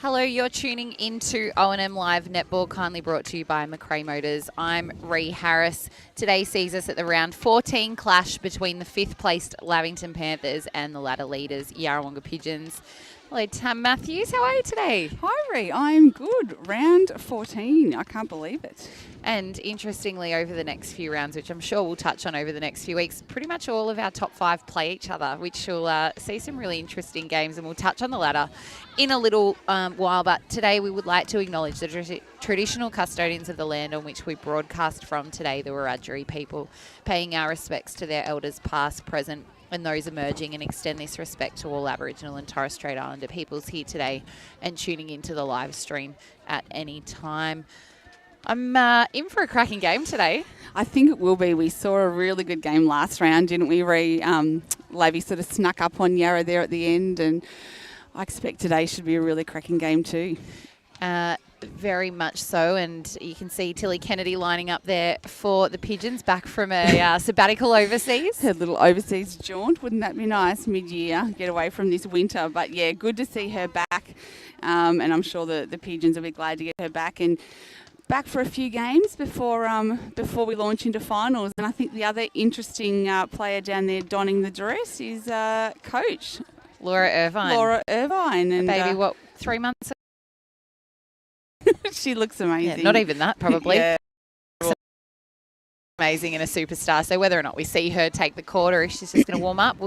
Hello, you're tuning into O&M Live Netball, kindly brought to you by McRae Motors. I'm Ree Harris. Today sees us at the round 14 clash between the 5th placed Lavington Panthers and the ladder leaders, Yarrawonga Pigeons. Hello, Tam Matthews. How are you today? Hi, Ree. I'm good. Round 14. I can't believe it. And interestingly, over the next few rounds, which I'm sure we'll touch on over the next few weeks, pretty much all of our top 5 play each other, which will see some really interesting games, and we'll touch on the ladder in a little while. But today we would like to acknowledge the traditional custodians of the land on which we broadcast from today, the Wiradjuri people, paying our respects to their elders past, present, and those emerging, and extend this respect to all Aboriginal and Torres Strait Islander peoples here today and tuning into the live stream at any time. I'm in for a cracking game today. I think it will be. We saw a really good game last round, didn't we, Ree? Lavy sort of snuck up on Yarra there at the end, and I expect today should be a really cracking game too. Very much so, and you can see Tilly Kennedy lining up there for the Pigeons, back from a sabbatical overseas. Her little overseas jaunt, wouldn't that be nice mid-year, get away from this winter? But yeah, good to see her back, and I'm sure the Pigeons will be glad to get her back and back for a few games before we launch into finals. And I think the other interesting player down there donning the dress is coach Laura Irvine. And baby, what, 3 months? She looks amazing. Yeah, not even that, probably. Yeah. Amazing and a superstar. So whether or not we see her take the court or if she's just going to warm up,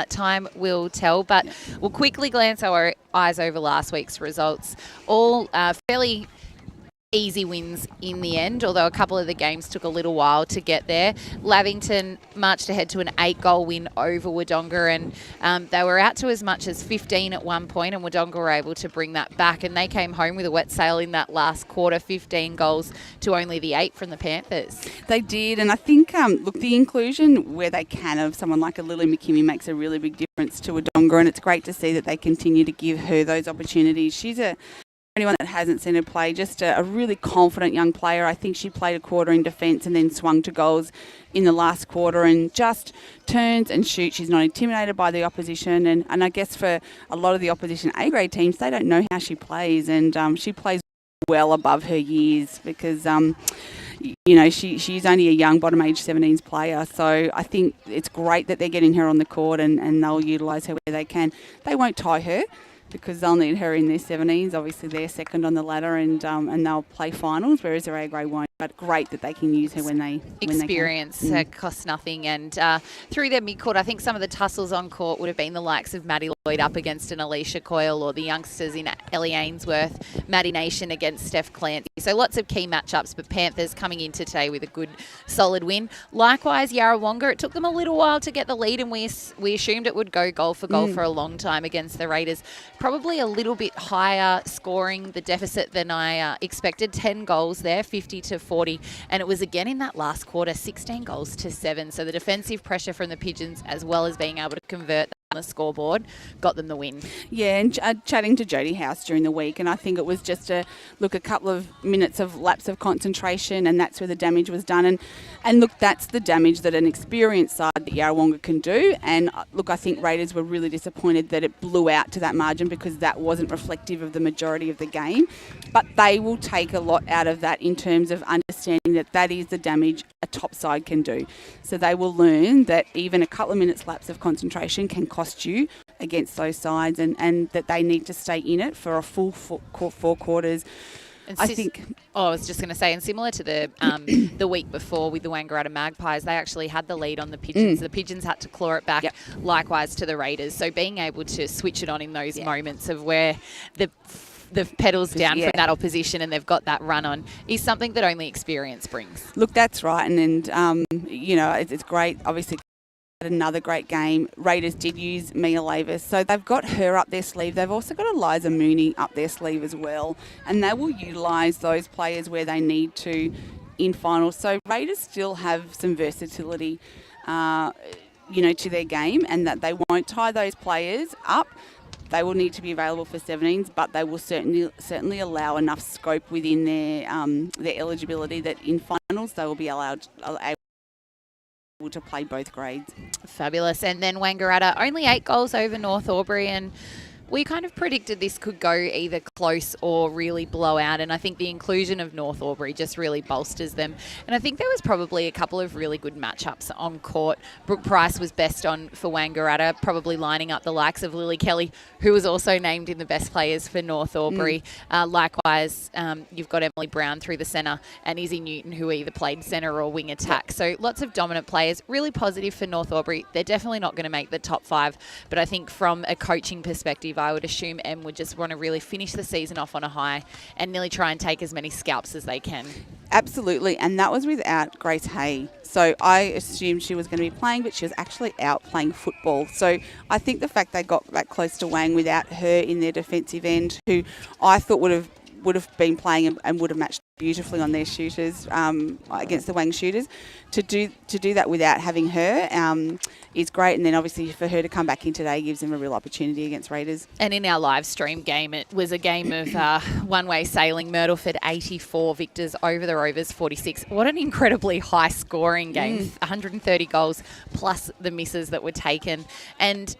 time will tell. But we'll quickly glance our eyes over last week's results. All fairly easy wins in the end, although a couple of the games took a little while to get there. Lavington marched ahead to an 8-goal win over Wodonga, and they were out to as much as 15 at one point, and Wodonga were able to bring that back, and they came home with a wet sail in that last quarter, 15 goals to only the 8 from the Panthers. They did, and I think, the inclusion where they can of someone like a Lily McKimmie makes a really big difference to Wodonga, and it's great to see that they continue to give her those opportunities. She's anyone that hasn't seen her play, just a really confident young player. I think she played a quarter in defence and then swung to goals in the last quarter and just turns and shoots. She's not intimidated by the opposition. And I guess for a lot of the opposition A-grade teams, they don't know how she plays. And she plays well above her years because, she's only a young bottom age 17s player. So I think it's great that they're getting her on the court and they'll utilise her where they can. They won't tie her, because they'll need her in their 17s. Obviously, they're second on the ladder, and they'll play finals, whereas their A-grade won't. But great that they can use her when they experience when they can. Costs nothing. And through their mid-court, I think some of the tussles on court would have been the likes of Maddie Lloyd up against an Alicia Coyle, or the youngsters in Ellie Ainsworth, Maddie Nation against Steph Clancy. So lots of key matchups, but Panthers coming into today with a good, solid win. Likewise, Yarrawonga, it took them a little while to get the lead, and we assumed it would go goal for goal for a long time against the Raiders. Probably a little bit higher scoring the deficit than I expected. 10 goals there, 50-40. And it was again in that last quarter, 16 goals to 7. So the defensive pressure from the Pigeons, as well as being able to convert on the scoreboard, got them the win. Yeah, and chatting to Jodie House during the week, and I think it was just a couple of minutes of lapse of concentration, and that's where the damage was done. And look, that's the damage that an experienced side that Yarrawonga can do. And look, I think Raiders were really disappointed that it blew out to that margin, because that wasn't reflective of the majority of the game. But they will take a lot out of that in terms of understanding that is the damage a top side can do. So they will learn that even a couple of minutes lapse of concentration can cost you against those sides, and that they need to stay in it for a full 4 quarters. I was just going to say, and similar to the week before with the Wangaratta Magpies, they actually had the lead on the Pigeons. The Pigeons had to claw it back, likewise to the Raiders. So being able to switch it on in those moments of where the pedals down from that opposition and they've got that run on is something that only experience brings. Look, that's right. And it's great, obviously. Another great game. Raiders did use Mia Lavis, so they've got her up their sleeve. They've also got Eliza Mooney up their sleeve as well, and they will utilise those players where they need to in finals. So Raiders still have some versatility, to their game, and that they won't tie those players up. They will need to be available for 17s, but they will certainly allow enough scope within their eligibility that in finals they will be able to play both grades. Fabulous. And then Wangaratta, only 8 goals over North Albury, and We kind of predicted this could go either close or really blow out, and I think the inclusion of North Albury just really bolsters them. And I think there was probably a couple of really good matchups on court. Brooke Price was best on for Wangaratta, probably lining up the likes of Lily Kelly, who was also named in the best players for North Albury. Likewise, you've got Emily Brown through the centre and Izzy Newton, who either played centre or wing attack. So lots of dominant players, really positive for North Albury. They're definitely not going to make the top 5, but I think from a coaching perspective, I would assume Em would just want to really finish the season off on a high and nearly try and take as many scalps as they can. Absolutely, and that was without Grace Hay. So I assumed she was going to be playing, but she was actually out playing football. So I think the fact they got that close to Wang without her in their defensive end, who I thought would have been playing and would have matched beautifully on their shooters against the Wang shooters, to do that without having her is great. And then obviously for her to come back in today gives them a real opportunity against Raiders. And in our live stream game, it was a game of one-way sailing. Myrtleford 84, Victors over the Rovers 46. What an incredibly high-scoring game. 130 goals plus the misses that were taken. And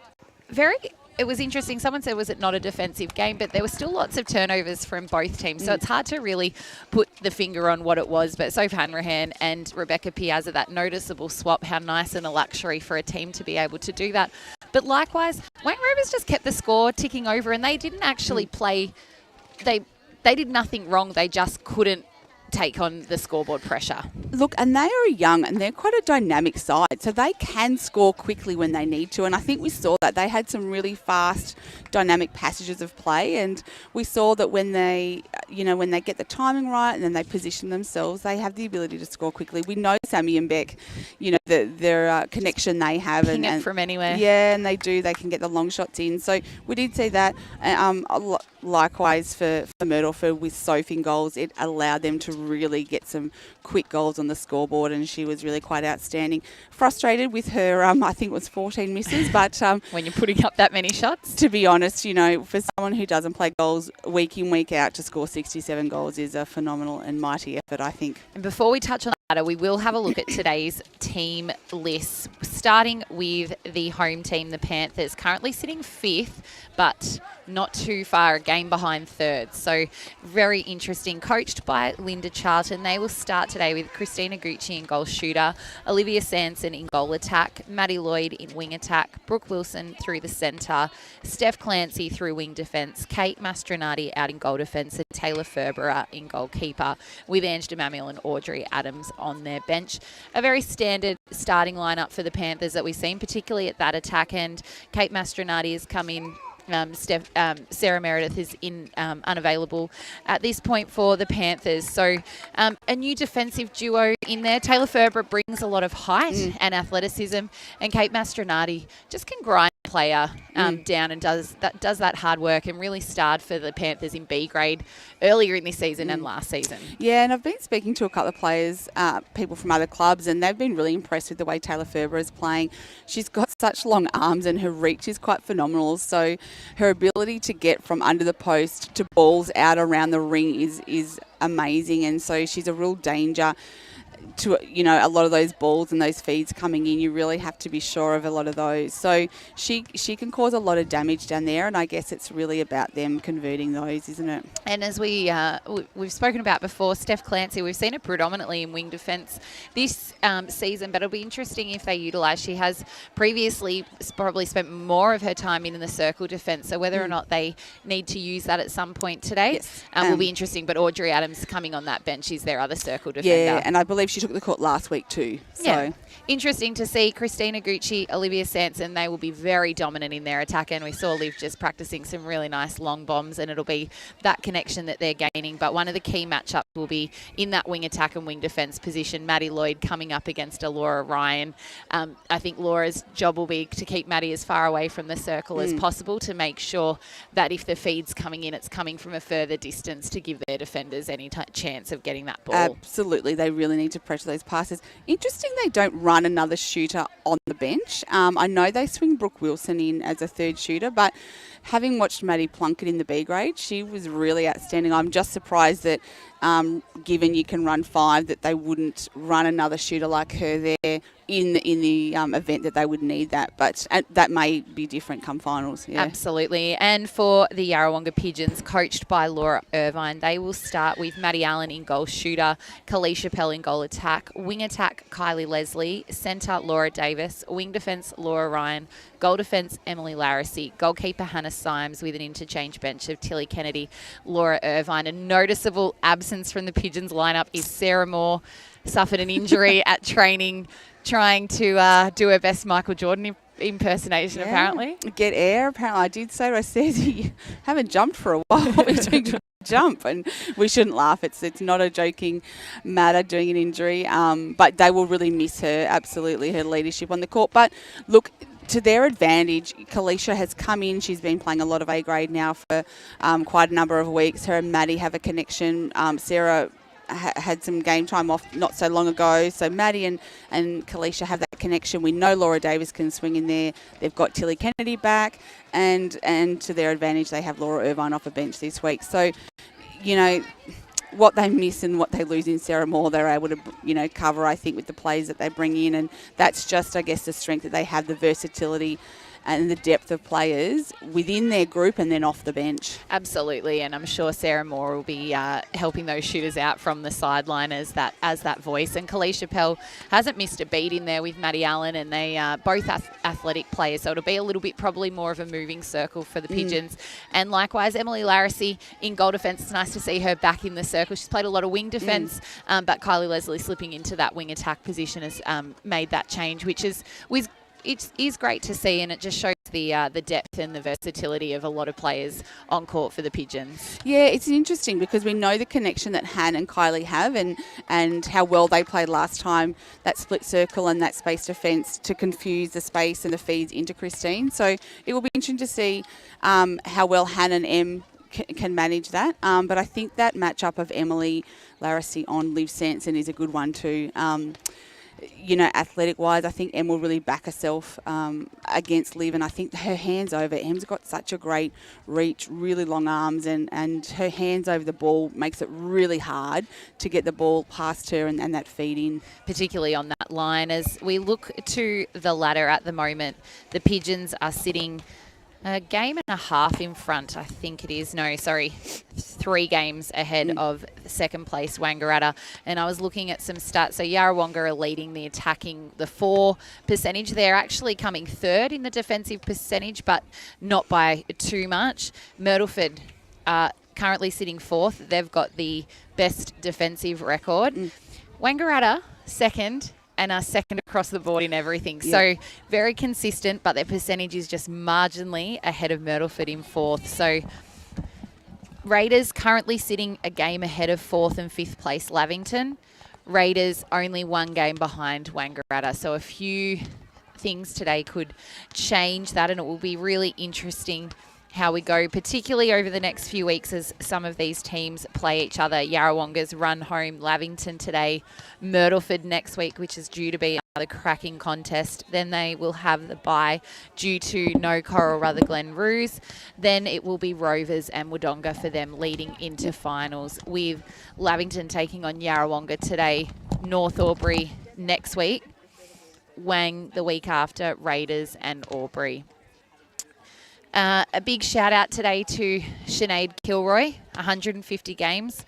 it was interesting. Someone said, was it not a defensive game? But there were still lots of turnovers from both teams. So it's hard to really put the finger on what it was. But Soph Hanrahan and Rebecca Piazza, that noticeable swap, how nice and a luxury for a team to be able to do that. But likewise, Wayne Rovers just kept the score ticking over, and they didn't actually play. They did nothing wrong. They just couldn't take on the scoreboard pressure. Look, and they are young and they're quite a dynamic side, so they can score quickly when they need to, and I think we saw that. They had some really fast, dynamic passages of play, and we saw that when they get the timing right and then they position themselves, they have the ability to score quickly. We know Sammy and Beck, their connection they have. And it from anywhere. Yeah, and they can get the long shots in. So we did see that. Likewise for Myrtleford with Soph in goals, it allowed them to really get some quick goals on the scoreboard, and she was really quite outstanding. Frustrated with her, I think it was 14 misses, but when you're putting up that many shots, to be honest, for someone who doesn't play goals week in, week out, to score 67 goals is a phenomenal and mighty effort, I think. And before we touch on that, we will have a look at today's team list, starting with the home team, the Panthers, currently sitting 5th, but not too far, a game behind 3rd. So very interesting. Coached by Linda Charlton. They will start today with Christina Gucci in goal shooter, Olivia Sanson in goal attack, Maddie Lloyd in wing attack, Brooke Wilson through the centre, Steph Clancy through wing defence, Kate Mastronati out in goal defence, and Taylor Ferberer in goalkeeper, with Ange DeMamuel and Audrey Adams on their bench. A very standard starting lineup for the Panthers that we've seen, particularly at that attack end. Kate Mastronati has come in. Sarah Meredith is unavailable at this point for the Panthers. So a new defensive duo in there. Taylor Ferber brings a lot of height and athleticism, and Kate Mastronati just can grind a player down and does that hard work, and really starred for the Panthers in B grade earlier in this season and last season. Yeah, and I've been speaking to a couple of players, people from other clubs, and they've been really impressed with the way Taylor Ferber is playing. She's got such long arms and her reach is quite phenomenal. So her ability to get from under the post to balls out around the ring is amazing, and so she's a real danger to a lot of those balls and those feeds coming in. You really have to be sure of a lot of those. So she can cause a lot of damage down there, and I guess it's really about them converting those, isn't it? And as we've spoken about before, Steph Clancy, we've seen it predominantly in wing defence this season, but it'll be interesting if they utilise. She has previously probably spent more of her time in the circle defence, so whether or not they need to use that at some point today will be interesting. But Audrey Adams coming on that bench is their other circle defender. Yeah, and I believe she took the court last week too. So. Yeah. Interesting to see Christina Gucci, Olivia Sanson. They will be very dominant in their attack, and we saw Liv just practicing some really nice long bombs, and it'll be that connection that they're gaining. But one of the key matchups will be in that wing attack and wing defence position. Maddie Lloyd coming up against a Laura Ryan. I think Laura's job will be to keep Maddie as far away from the circle as possible, to make sure that if the feed's coming in, it's coming from a further distance to give their defenders any chance of getting that ball. Absolutely. They really need to pressure those passes. Interesting they don't run another shooter on the bench. I know they swing Brooke Wilson in as a third shooter, but having watched Maddie Plunkett in the B grade, she was really outstanding. I'm just surprised that given you can run 5, that they wouldn't run another shooter like her there in the event that they would need that. But that may be different come finals. Yeah. Absolutely. And for the Yarrawonga Pigeons, coached by Laura Irvine, they will start with Maddie Allen in goal shooter, Kalisha Pell in goal attack, wing attack Kylie Leslie, centre Laura Davis, wing defence Laura Ryan, goal defence Emily Larissy, goalkeeper Hannah Symes with an interchange bench of Tilly Kennedy, Laura Irvine. A noticeable absence from the Pigeons lineup is Sarah Moore, suffered an injury at training, trying to do her best Michael Jordan impersonation, apparently. Get air, apparently. I did say to her, I said, you haven't jumped for a while. We're doing a jump, and we shouldn't laugh. It's not a joking matter doing an injury, but they will really miss her, absolutely, her leadership on the court. But look, to their advantage, Kalisha has come in. She's been playing a lot of A grade now for quite a number of weeks. Her and Maddie have a connection. Sarah had some game time off not so long ago. So Maddie and Kalisha have that connection. We know Laura Davis can swing in there. They've got Tilly Kennedy back. And to their advantage, they have Laura Irvine off a bench this week. So, what they miss and what they lose in Sarah Moore, they're able to, cover, I think, with the plays that they bring in. And that's just, I guess, the strength that they have, the versatility and the depth of players within their group and then off the bench. Absolutely, and I'm sure Sarah Moore will be helping those shooters out from the sideline as that voice. And Kalisha Pell hasn't missed a beat in there with Maddie Allen, and they are both athletic players, so it'll be a little bit probably more of a moving circle for the Pigeons. And likewise, Emily Larissy in goal defence. It's nice to see her back in the circle. She's played a lot of wing defence, but Kylie Leslie slipping into that wing attack position has made that change, which is it is great to see, and it just shows the depth and the versatility of a lot of players on court for the Pigeons. Yeah, it's interesting because we know the connection that Han and Kylie have, and how well they played last time, that split circle and that space defence to confuse the space and the feeds into Christine. So it will be interesting to see how well Han and Em can manage that. But I think that matchup of Emily Larissy on Liv Sanson is a good one too. Athletic-wise, I think Em will really back herself against Liv, and I think her hands over, Em's got such a great reach, really long arms, and her hands over the ball makes it really hard to get the ball past her and that feed in. Particularly on that line. As we look to the ladder at the moment, the Pigeons are sitting a game and a half in front, I think it is. No, sorry, 3 games ahead of second place Wangaratta. And I was looking at some stats. So Yarrawonga are leading the attacking, the 4 percentage. They're actually coming third in the defensive percentage, but not by too much. Myrtleford are currently sitting 4th. They've got the best defensive record. Wangaratta, second, and are second across the board in everything. Yep. So very consistent, but their percentage is just marginally ahead of Myrtleford in 4th. So Raiders currently sitting a game ahead of 4th and 5th place Lavington. Raiders only 1 game behind Wangaratta. So a few things today could change that, and it will be really interesting how we go, particularly over the next few weeks as some of these teams play each other. Yarrawonga's run home Lavington today, Myrtleford next week, which is due to be another cracking contest. Then they will have the bye due to no Coral Rutherglen Roos. Then it will be Rovers and Wodonga for them leading into finals, with Lavington taking on Yarrawonga today, North Albury next week, Wang the week after, Raiders and Albury. A big shout out today to Sinead Kilroy, 150 games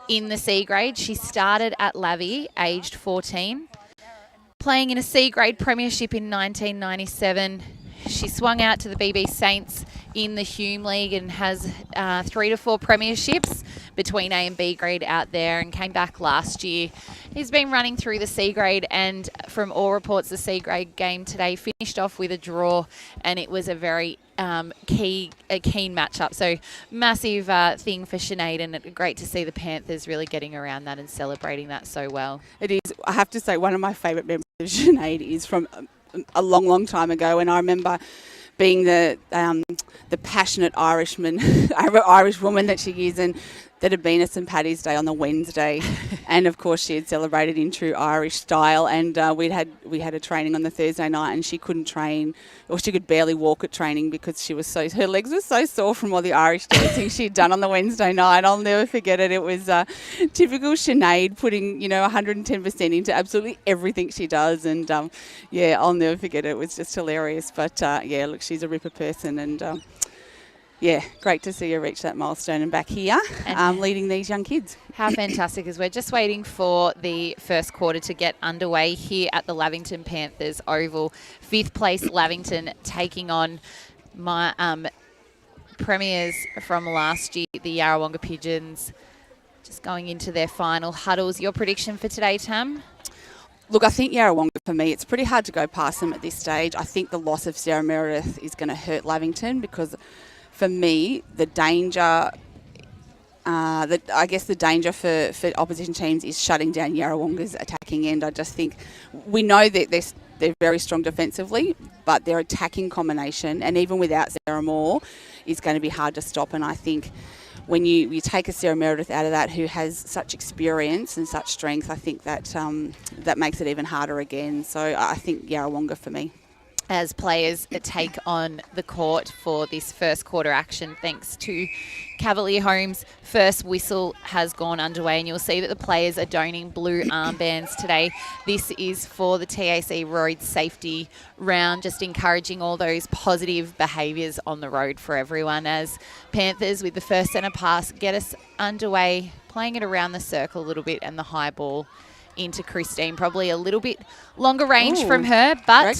in the C grade. She started at Lavi, aged 14, playing in a C grade premiership in 1997. She swung out to the BB Saints in the Hume League and has 3 to 4 premierships between A and B grade out there, and came back last year. He's been running through the C grade, and from all reports, the C grade game today finished off with a draw, and it was a very keen matchup. So massive thing for Sinead, and great to see the Panthers really getting around that and celebrating that so well. It is. I have to say, one of my favourite memories of Sinead is from a long, long time ago, and I remember being the passionate Irish woman that she is, and that had been a St Paddy's Day on the Wednesday, and of course she had celebrated in true Irish style. And we had a training on the Thursday night, and she couldn't train, or she could barely walk at training because her legs were so sore from all the Irish dancing she'd done on the Wednesday night. I'll never forget it. It was typical Sinead, putting 110% into absolutely everything she does, and I'll never forget it. It was just hilarious. But look, she's a ripper person, and great to see her reach that milestone and back here leading these young kids. How fantastic is we're just waiting for the first quarter to get underway here at the Lavington Panthers Oval. 5th place Lavington taking on my premiers from last year, the Yarrawonga Pigeons, just going into their final huddles. Your prediction for today, Tam? Look, I think Yarrawonga, for me, it's pretty hard to go past them at this stage. I think the loss of Sarah Meredith is going to hurt Lavington because, for me, the danger for opposition teams is shutting down Yarrawonga's attacking end. I just think we know that they're very strong defensively, but their attacking combination, and even without Sarah Moore, is going to be hard to stop. And I think when you take a Sarah Meredith out of that, who has such experience and such strength, I think that that makes it even harder again. So I think Yarrawonga for me. As players take on the court for this first quarter action, thanks to Cavalier Homes, first whistle has gone underway, and you'll see that the players are donning blue armbands today. This is for the TAC road safety round, just encouraging all those positive behaviours on the road for everyone, as Panthers, with the first centre pass, get us underway, playing it around the circle a little bit, and the high ball into Christine. Probably a little bit longer range from her, but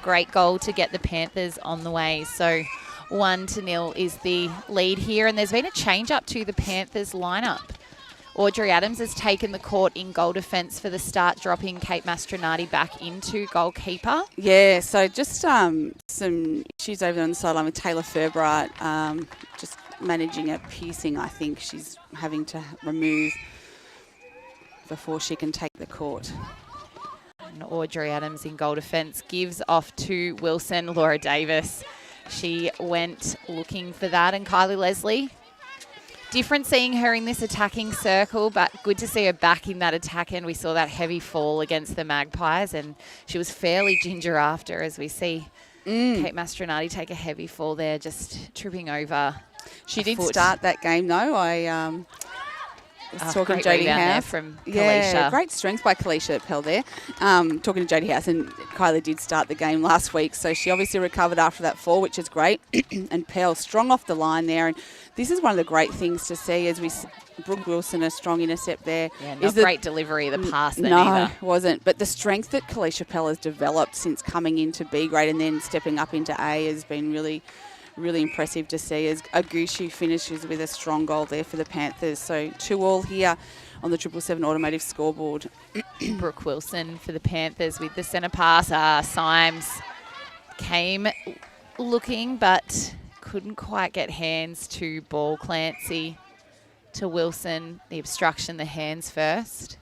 great goal to get the Panthers on the way. So 1-0 is the lead here, and there's been a change up to the Panthers lineup. Audrey Adams has taken the court in goal defence for the start, dropping Kate Mastronardi back into goalkeeper. Yeah, so just some issues over on the sideline with Taylor Furbright, just managing a piercing, I think she's having to remove before she can take the court. And Audrey Adams in goal defence gives off to Wilson. Laura Davis, she went looking for that, and Kylie Leslie. Different seeing her in this attacking circle, but good to see her back in that attack end. We saw that heavy fall against the Magpies, and she was fairly ginger after, as we see Kate Mastronardi take a heavy fall there, just tripping over. She did start that game though. I was talking to Jodie House from Kalisha. Yeah, great strength by Kalisha Pell there. Talking to Jodie House, and Kylie did start the game last week, so she obviously recovered after that fall, which is great. And Pell strong off the line there, and this is one of the great things to see as we. Brooke Wilson, a strong intercept there. Yeah, not great delivery of the pass then either. No, wasn't. But the strength that Kalisha Pell has developed since coming into B grade and then stepping up into A has been really impressive to see, as Agushi finishes with a strong goal there for the Panthers. So 2-2 here on the 777 automotive scoreboard. Brooke Wilson for the Panthers with the centre pass. Symes came looking but couldn't quite get hands to ball. Clancy to Wilson. The obstruction, the hands first.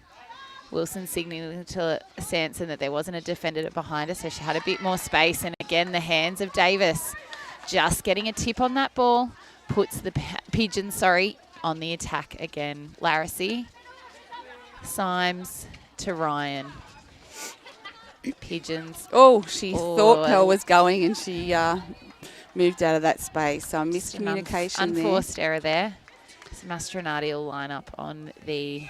Wilson signalling to Sanson that there wasn't a defender behind her, so she had a bit more space. And again, the hands of Davis. Just getting a tip on that ball puts the Pigeons, on the attack again. Larissy, Symes to Ryan. Pigeons. Oh, she thought Pearl was going, and she moved out of that space. So miscommunication there. Unforced error there. So Mastronardi will line up on the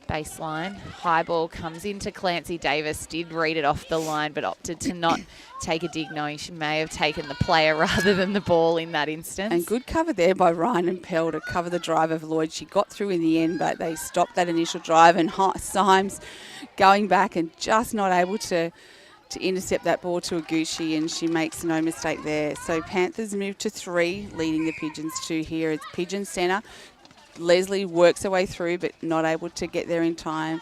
baseline. High ball comes into Clancy. Davis did read it off the line, but opted to not take a dig, knowing she may have taken the player rather than the ball in that instance. And good cover there by Ryan and Pell to cover the drive of Lloyd. She got through in the end, but they stopped that initial drive, and Symes going back and just not able to intercept that ball to Agushi, and she makes no mistake there. So Panthers move to 3, leading the Pigeons 2 here. It's Pigeons centre. Leslie works her way through, but not able to get there in time.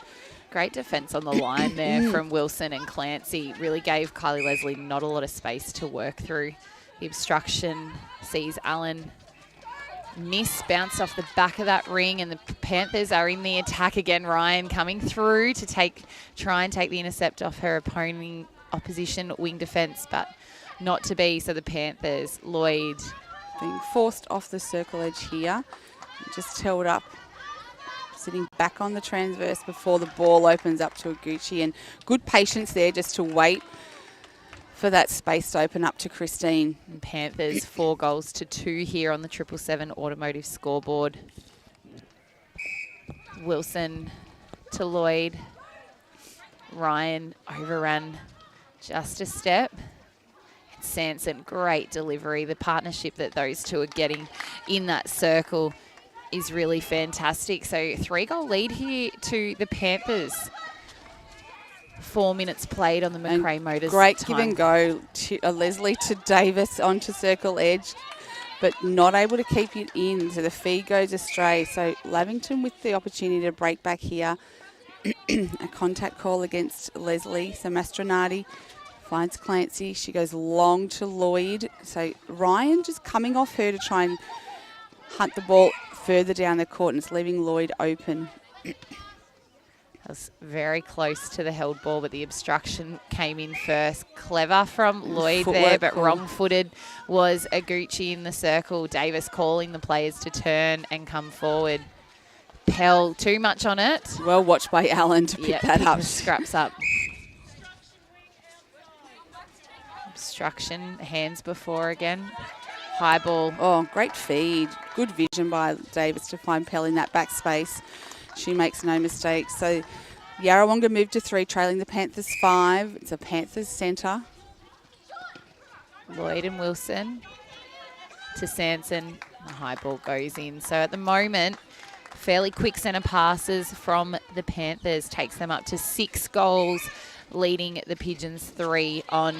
Great defence on the line there from Wilson and Clancy. Really gave Kylie Leslie not a lot of space to work through. The obstruction sees Allen miss, bounced off the back of that ring, and the Panthers are in the attack again. Ryan coming through to try and take the intercept off her opposition wing defence, but not to be. So the Panthers, Lloyd being forced off the circle edge here. Just held up, sitting back on the transverse before the ball opens up to Aguchi. And good patience there just to wait for that space to open up to Christine. And Panthers 4 goals to 2 here on the 777 automotive scoreboard. Wilson to Lloyd. Ryan overran just a step. And Sanson, great delivery. The partnership that those two are getting in that circle is really fantastic. So 3-goal lead here to the Panthers. 4 minutes played on the McRae Motors. Great time. give and go. Leslie to Davis onto circle edge, but not able to keep it in. So the feed goes astray. So Lavington with the opportunity to break back here. A contact call against Leslie. So Mastronardi finds Clancy. She goes long to Lloyd. So Ryan just coming off her to try and hunt the ball further down the court, and it's leaving Lloyd open. That was very close to the held ball, but the obstruction came in first. Clever from Lloyd there, but wrong-footed was Aguchi in the circle. Davis calling the players to turn and come forward. Pell, too much on it. Well watched by Allen to pick that up. Scraps up. Obstruction, hands before again. High ball. Oh, great feed. Good vision by Davis to find Pell in that back space. She makes no mistakes. So Yarrawonga moved to 3, trailing the Panthers 5. It's a Panthers centre. Lloyd and Wilson to Sanson. The high ball goes in. So at the moment, fairly quick centre passes from the Panthers takes them up to 6 goals, leading the Pigeons 3 on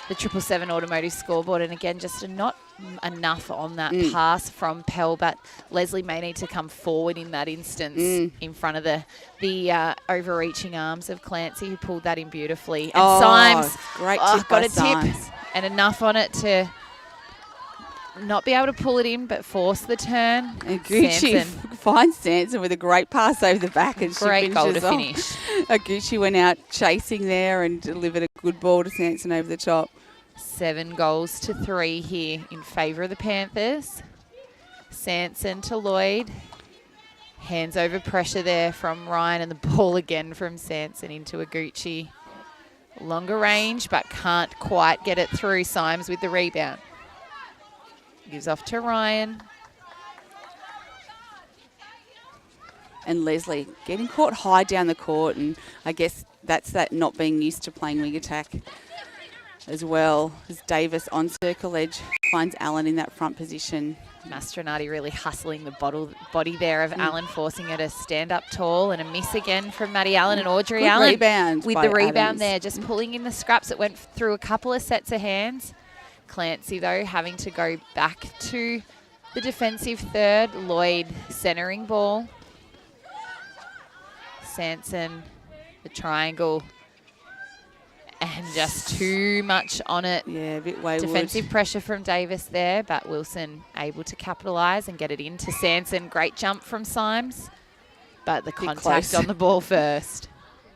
the 777 automotive scoreboard. And again, just not enough on that pass from Pell, but Leslie may need to come forward in that instance in front of the overreaching arms of Clancy, who pulled that in beautifully. And Symes great got a tip and enough on it to not be able to pull it in, but force the turn. And Gucci finds Sanson with a great pass over the back, and great goal to finish. Gucci went out chasing there and delivered a good ball to Sanson over the top. 7 goals to 3 here in favour of the Panthers. Sanson to Lloyd. Hands over pressure there from Ryan, and the ball again from Sanson into Aguchi. Longer range, but can't quite get it through. Symes with the rebound. Gives off to Ryan. And Leslie getting caught high down the court, and I guess that's that not being used to playing wing attack as well. As Davis on circle edge finds Allen in that front position. Mastronardi really hustling the body there of Allen, forcing her to stand up tall, and a miss again from Maddie Allen and Audrey Good Allen. Rebound with the rebound Adams. There, just pulling in the scraps. It went through a couple of sets of hands. Clancy, though, having to go back to the defensive third. Lloyd centering ball. Sanson, the triangle. And just too much on it. Yeah, a bit wayward. Defensive pressure from Davis there, but Wilson able to capitalise and get it into Sanson. Great jump from Symes, but the contact on the ball first.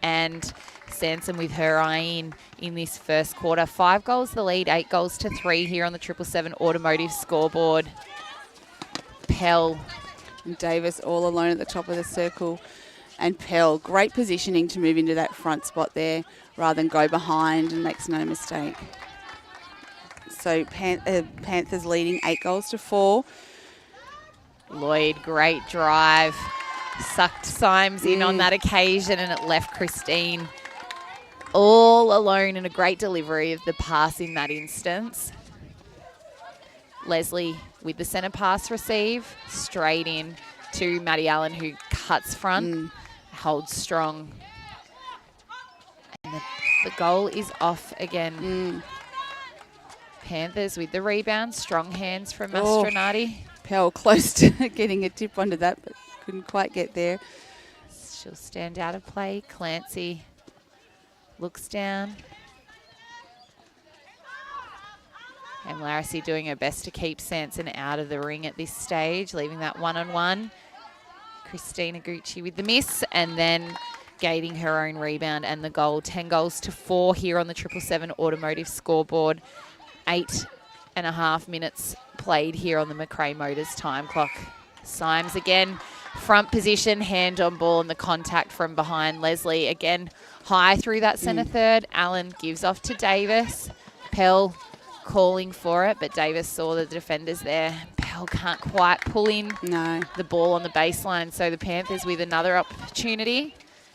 And Sanson with her eye in this first quarter. 5 goals the lead, 8 goals to 3 here on the 777 automotive scoreboard. Pell. And Davis all alone at the top of the circle. And Pell, great positioning to move into that front spot there rather than go behind, and makes no mistake. So Panthers leading 8 goals to 4. Lloyd, great drive. Sucked Symes in on that occasion, and it left Christine all alone, in a great delivery of the pass in that instance. Leslie with the centre pass receive, straight in to Maddie Allen, who cuts front, holds strong. And the goal is off again. Panthers with the rebound, strong hands from Mastronardi. Pell close to getting a tip onto that, but couldn't quite get there. She'll stand out of play. Clancy looks down. And Larissy doing her best to keep Sanson out of the ring at this stage, leaving that one-on-one. Christina Gucci with the miss, and then gating her own rebound and the goal. 10 goals to 4 here on the 777 automotive scoreboard. 8.5 minutes played here on the McRae Motors time clock. Symes again, front position, hand on ball, and the contact from behind. Leslie again high through that centre third. Allen gives off to Davis. Pell calling for it, but Davis saw the defenders there. Pell can't quite pull in the ball on the baseline, so the Panthers with another opportunity.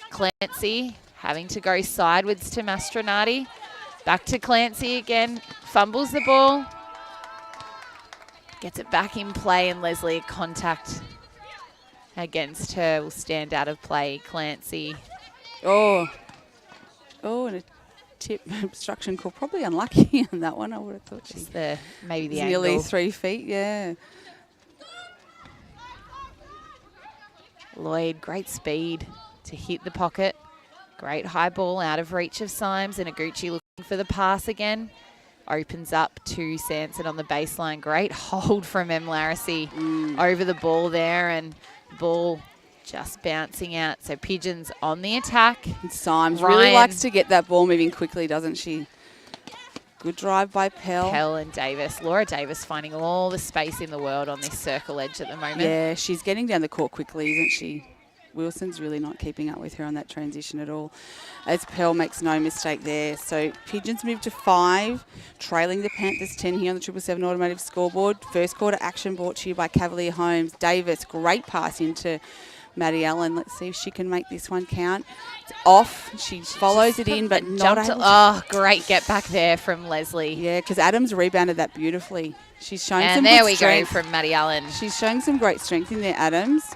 Clancy having to go sideways to Mastronardi. Back to Clancy again, fumbles the ball. Gets it back in play, and Leslie, contact against her, will stand out of play. Clancy. Oh, and a tip obstruction call. Probably unlucky on that one. I would have thought she's maybe the nearly angle. 3 feet, yeah. Lloyd, great speed to hit the pocket. Great high ball out of reach of Symes, and Aguchi looking for the pass again. Opens up to Sanson on the baseline. Great hold from M. Larissy over the ball there, and ball just bouncing out. So Pigeons on the attack. And Symes really likes to get that ball moving quickly, doesn't she? Good drive by Pell. Pell and Davis. Laura Davis finding all the space in the world on this circle edge at the moment. Yeah, she's getting down the court quickly, isn't she? Wilson's really not keeping up with her on that transition at all, as Pell makes no mistake there. So Pigeons move to 5, trailing the Panthers 10 here on the 777 Automotive scoreboard. First quarter action brought to you by Cavalier Homes. Davis, great pass into Maddie Allen. Let's see if she can make this one count. It's off. She follows it in, but not able to. Oh, great get back there from Leslie. Yeah, because Adams rebounded that beautifully. She's shown some good strength. And there we go from Maddie Allen. She's showing some great strength in there, Adams.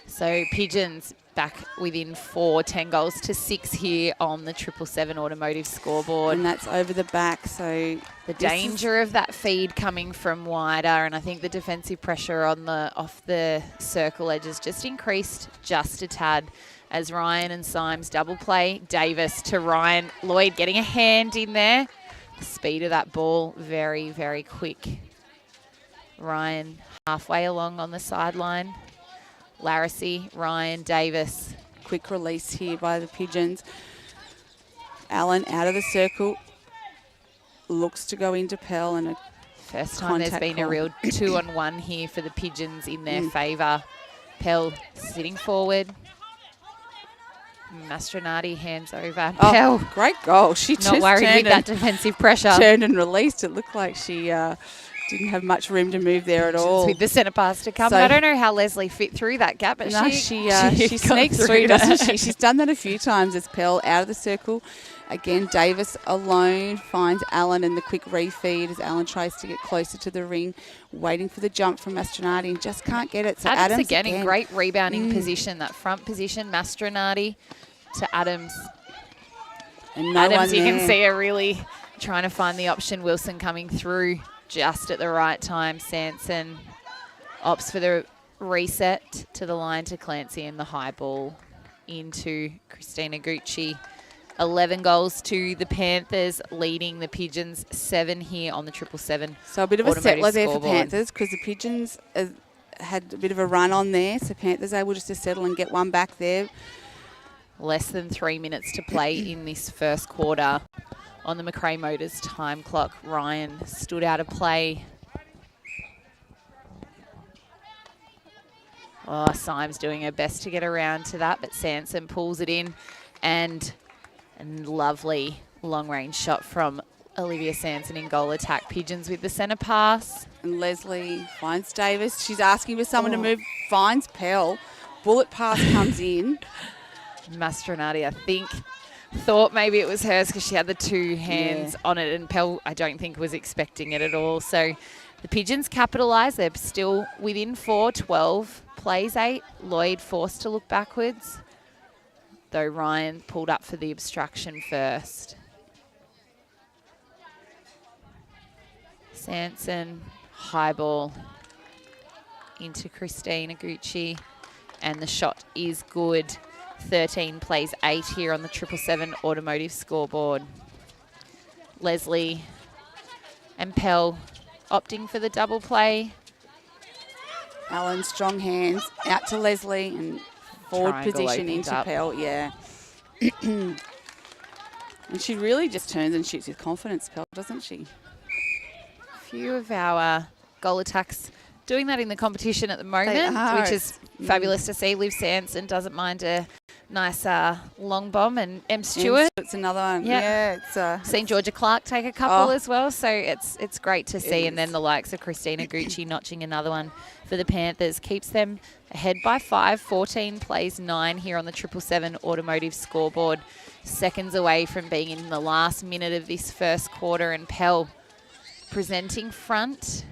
So Pigeons back within 4, 10 goals to 6 here on the 777 Automotive scoreboard. And that's over the back, so the danger of that feed coming from wider, and I think the defensive pressure on off the circle edge has just increased just a tad as Ryan and Symes double play. Davis to Ryan. Lloyd getting a hand in there. The speed of that ball, very, very quick. Ryan halfway along on the sideline. Larissy, Ryan, Davis. Quick release here by the Pigeons. Allen out of the circle. Looks to go into Pell, and a first time there's been a real 2-on-1 here for the Pigeons in their favour. Pell sitting forward. Mastronardi hands over. Pell. Great goal. She not just worried with that defensive pressure. Turned and released. It looked like she didn't have much room to move there at all. With the centre pass to come. So I don't know how Leslie fit through that gap, but she sneaks through, doesn't she? She's done that a few times as Pell out of the circle. Again, Davis alone finds Allen in the quick refeed as Allen tries to get closer to the ring, waiting for the jump from Mastronardi and just can't get it. So Adams again in great rebounding position, that front position, Mastronardi to Adams. And no Adams, one you there. can see her really trying to find the option. Wilson coming through just at the right time. Sanson opts for the reset to the line to Clancy, and the high ball into Christina Gucci. 11 goals to the Panthers, leading the Pigeons 7 here on the 777. So a bit of a settler there for Panthers, because the Pigeons had a bit of a run on there. So Panthers able just to settle and get one back there. Less than 3 minutes to play in this first quarter on the McRae Motors time clock. Ryan stood out of play. Oh, Symes doing her best to get around to that, but Sanson pulls it in, and lovely long-range shot from Olivia Sanson in goal attack. Pigeons with the centre pass. And Leslie finds Davis. She's asking for someone to move. Finds Pell. Bullet pass comes in. Mastronardi, I think, thought maybe it was hers because she had the two hands on it, and Pell, I don't think, was expecting it at all. So the Pigeons capitalise. They're still within 4, 12 plays 8. Lloyd forced to look backwards, though Ryan pulled up for the obstruction first. Sanson, high ball into Christina Gucci, and the shot is good. 13 plays 8 here on the 777 Automotive scoreboard. Leslie and Pell opting for the double play. Allen, strong hands, out to Leslie, and forward Triangle position into Pell, and she really just turns and shoots with confidence, Pell, doesn't she? A few of our goal attacks doing that in the competition at the moment, which is fabulous to see. Liv Sanson doesn't mind a nice long bomb, and Em Stewart. It's another one. Yep. Yeah, it's seen Georgia Clark take a couple as well, so it's great to see. And then the likes of Christina Gucci notching another one for the Panthers keeps them ahead by 5. 14 plays 9 here on the 777 Automotive scoreboard. Seconds away from being in the last minute of this first quarter, and Pell presenting front.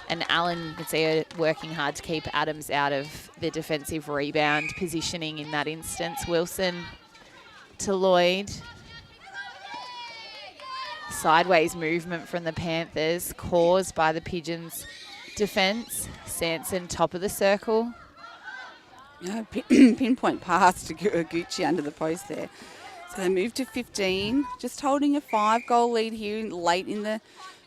And Allen, you can see her working hard to keep Adams out of the defensive rebound positioning in that instance. Wilson to Lloyd. Sideways movement from the Panthers caused by the Pigeons defence. Sanson top of the circle. Pinpoint pass to Gucci under the post there. So they move to 15, just holding a 5-goal lead here late in the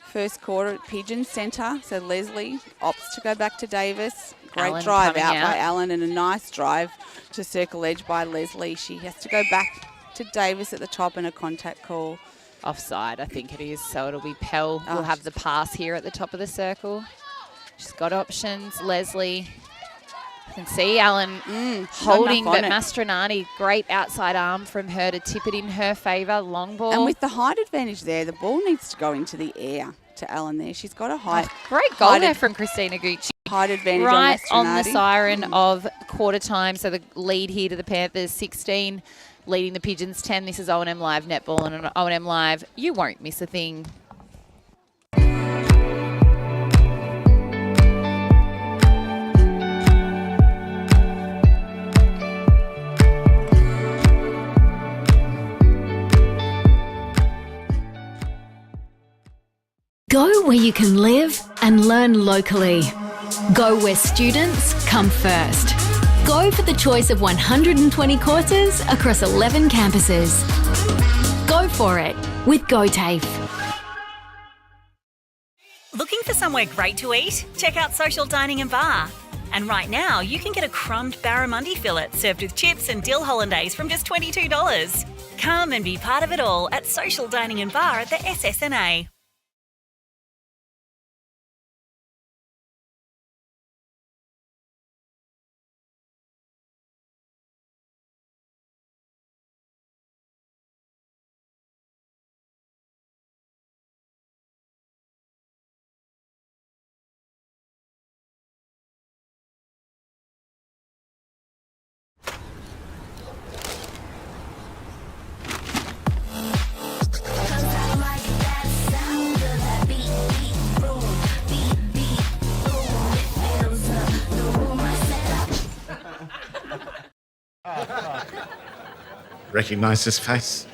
first quarter at Pigeons centre. So Leslie opts to go back to Davis. Great Allen drive out coming by Allen, and a nice drive to circle edge by Leslie. She has to go back to Davis at the top, and a contact call. Offside, I think it is. So it'll be Pell will have the pass here at the top of the circle. She's got options. Leslie. You can see Allen holding, but Mastronati, great outside arm from her to tip it in her favour. Long ball. And with the height advantage there, the ball needs to go into the air to Allen there. She's got a height. Great goal there from Christina Gucci. Height advantage right on the siren of quarter time. So the lead here to the Panthers, 16, leading the Pigeons 10. This is O&M Live Netball, and on O&M Live, you won't miss a thing. Go where you can live and learn locally. Go where students come first. Go for the choice of 120 courses across 11 campuses. Go for it with GoTAFE. Looking for somewhere great to eat? Check out Social Dining and Bar. And right now, you can get a crumbed barramundi fillet served with chips and dill hollandaise from just $22. Come and be part of it all at Social Dining and Bar at the SSNA. Recognise this face?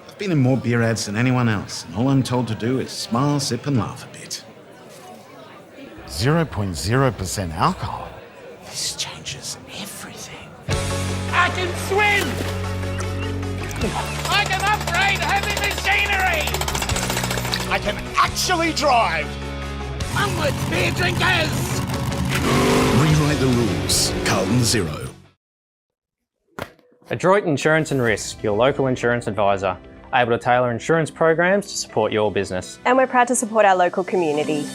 I've been in more beer ads than anyone else, and all I'm told to do is smile, sip and laugh a bit. 0.0% alcohol? This changes everything. I can swim! I can upgrade heavy machinery! I can actually drive! Onward, beer drinkers! Rewrite the rules. Carlton Zero. Adroit Insurance and Risk, your local insurance advisor, able to tailor insurance programs to support your business. And we're proud to support our local community.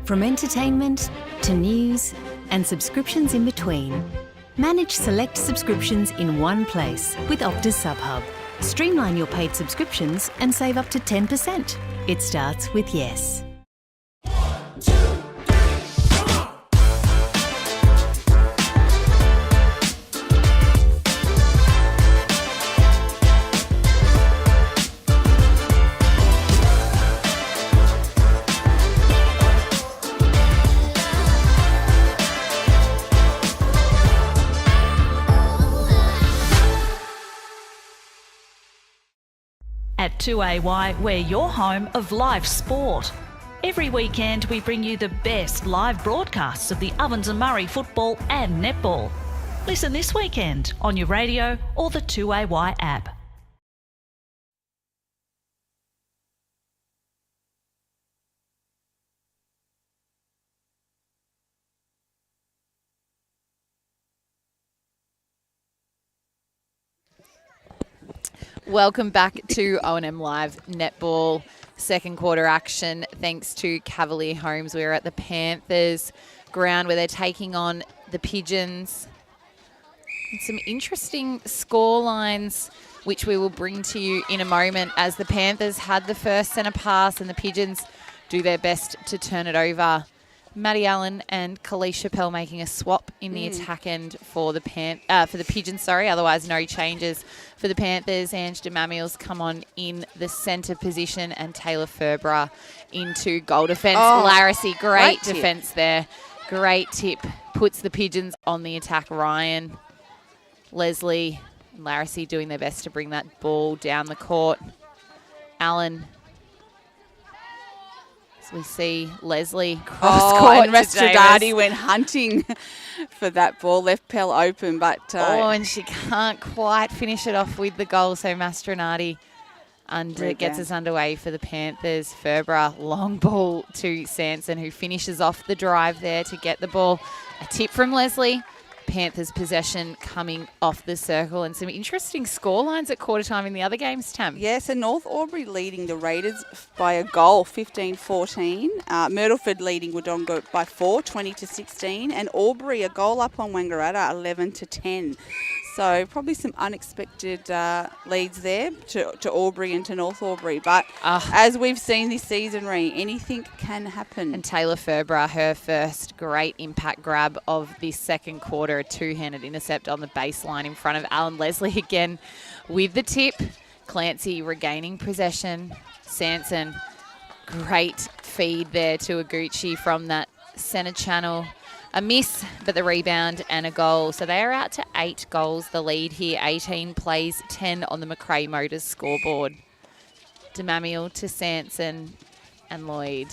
From entertainment to news and subscriptions in between, manage select subscriptions in one place with Optus SubHub. Streamline your paid subscriptions and save up to 10%. It starts with yes. At 2AY, we're your home of live sport. Every weekend, we bring you the best live broadcasts of the Ovens and Murray football and netball. Listen this weekend on your radio or the 2AY app. Welcome back to O&M Live Netball second quarter action. Thanks to Cavalier Homes. We're at the Panthers ground where they're taking on the Pigeons. And some interesting score lines, which we will bring to you in a moment, as the Panthers had the first centre pass and the Pigeons do their best to turn it over. Maddie Allen and Kalisha Pell making a swap in the attack end for the Pigeons. Otherwise, no changes for the Panthers. Ange DeMamiel's come on in the centre position, and Taylor Ferbra into goal defence. Larissy, great defence there. Great tip. Puts the Pigeons on the attack. Ryan, Leslie, and Larissy doing their best to bring that ball down the court. Allen. So we see Leslie cross court. And Mastrodati went hunting for that ball, left Pell open, but and she can't quite finish it off with the goal. So Mastronati gets us underway for the Panthers. Ferbra, long ball to Sanson, who finishes off the drive there to get the ball. A tip from Leslie. Panthers possession coming off the circle, and some interesting score lines at quarter time in the other games, Tam. Yes, and North Albury leading the Raiders by a goal, 15-14. Myrtleford leading Wodonga by 4, 20-16. And Albury a goal up on Wangaratta, 11-10. So probably some unexpected leads there to Albury and to North Albury. But as we've seen this season, anything can happen. And Taylor Ferbra, her first great impact grab of this second quarter, a two-handed intercept on the baseline in front of Alan Leslie again with the tip. Clancy regaining possession. Sanson, great feed there to Aguchi from that centre channel. A miss, but the rebound and a goal. So they are out to 8 goals, the lead here. 18 plays, 10 on the McRae Motors scoreboard. DeMamiel to Sanson and Lloyd.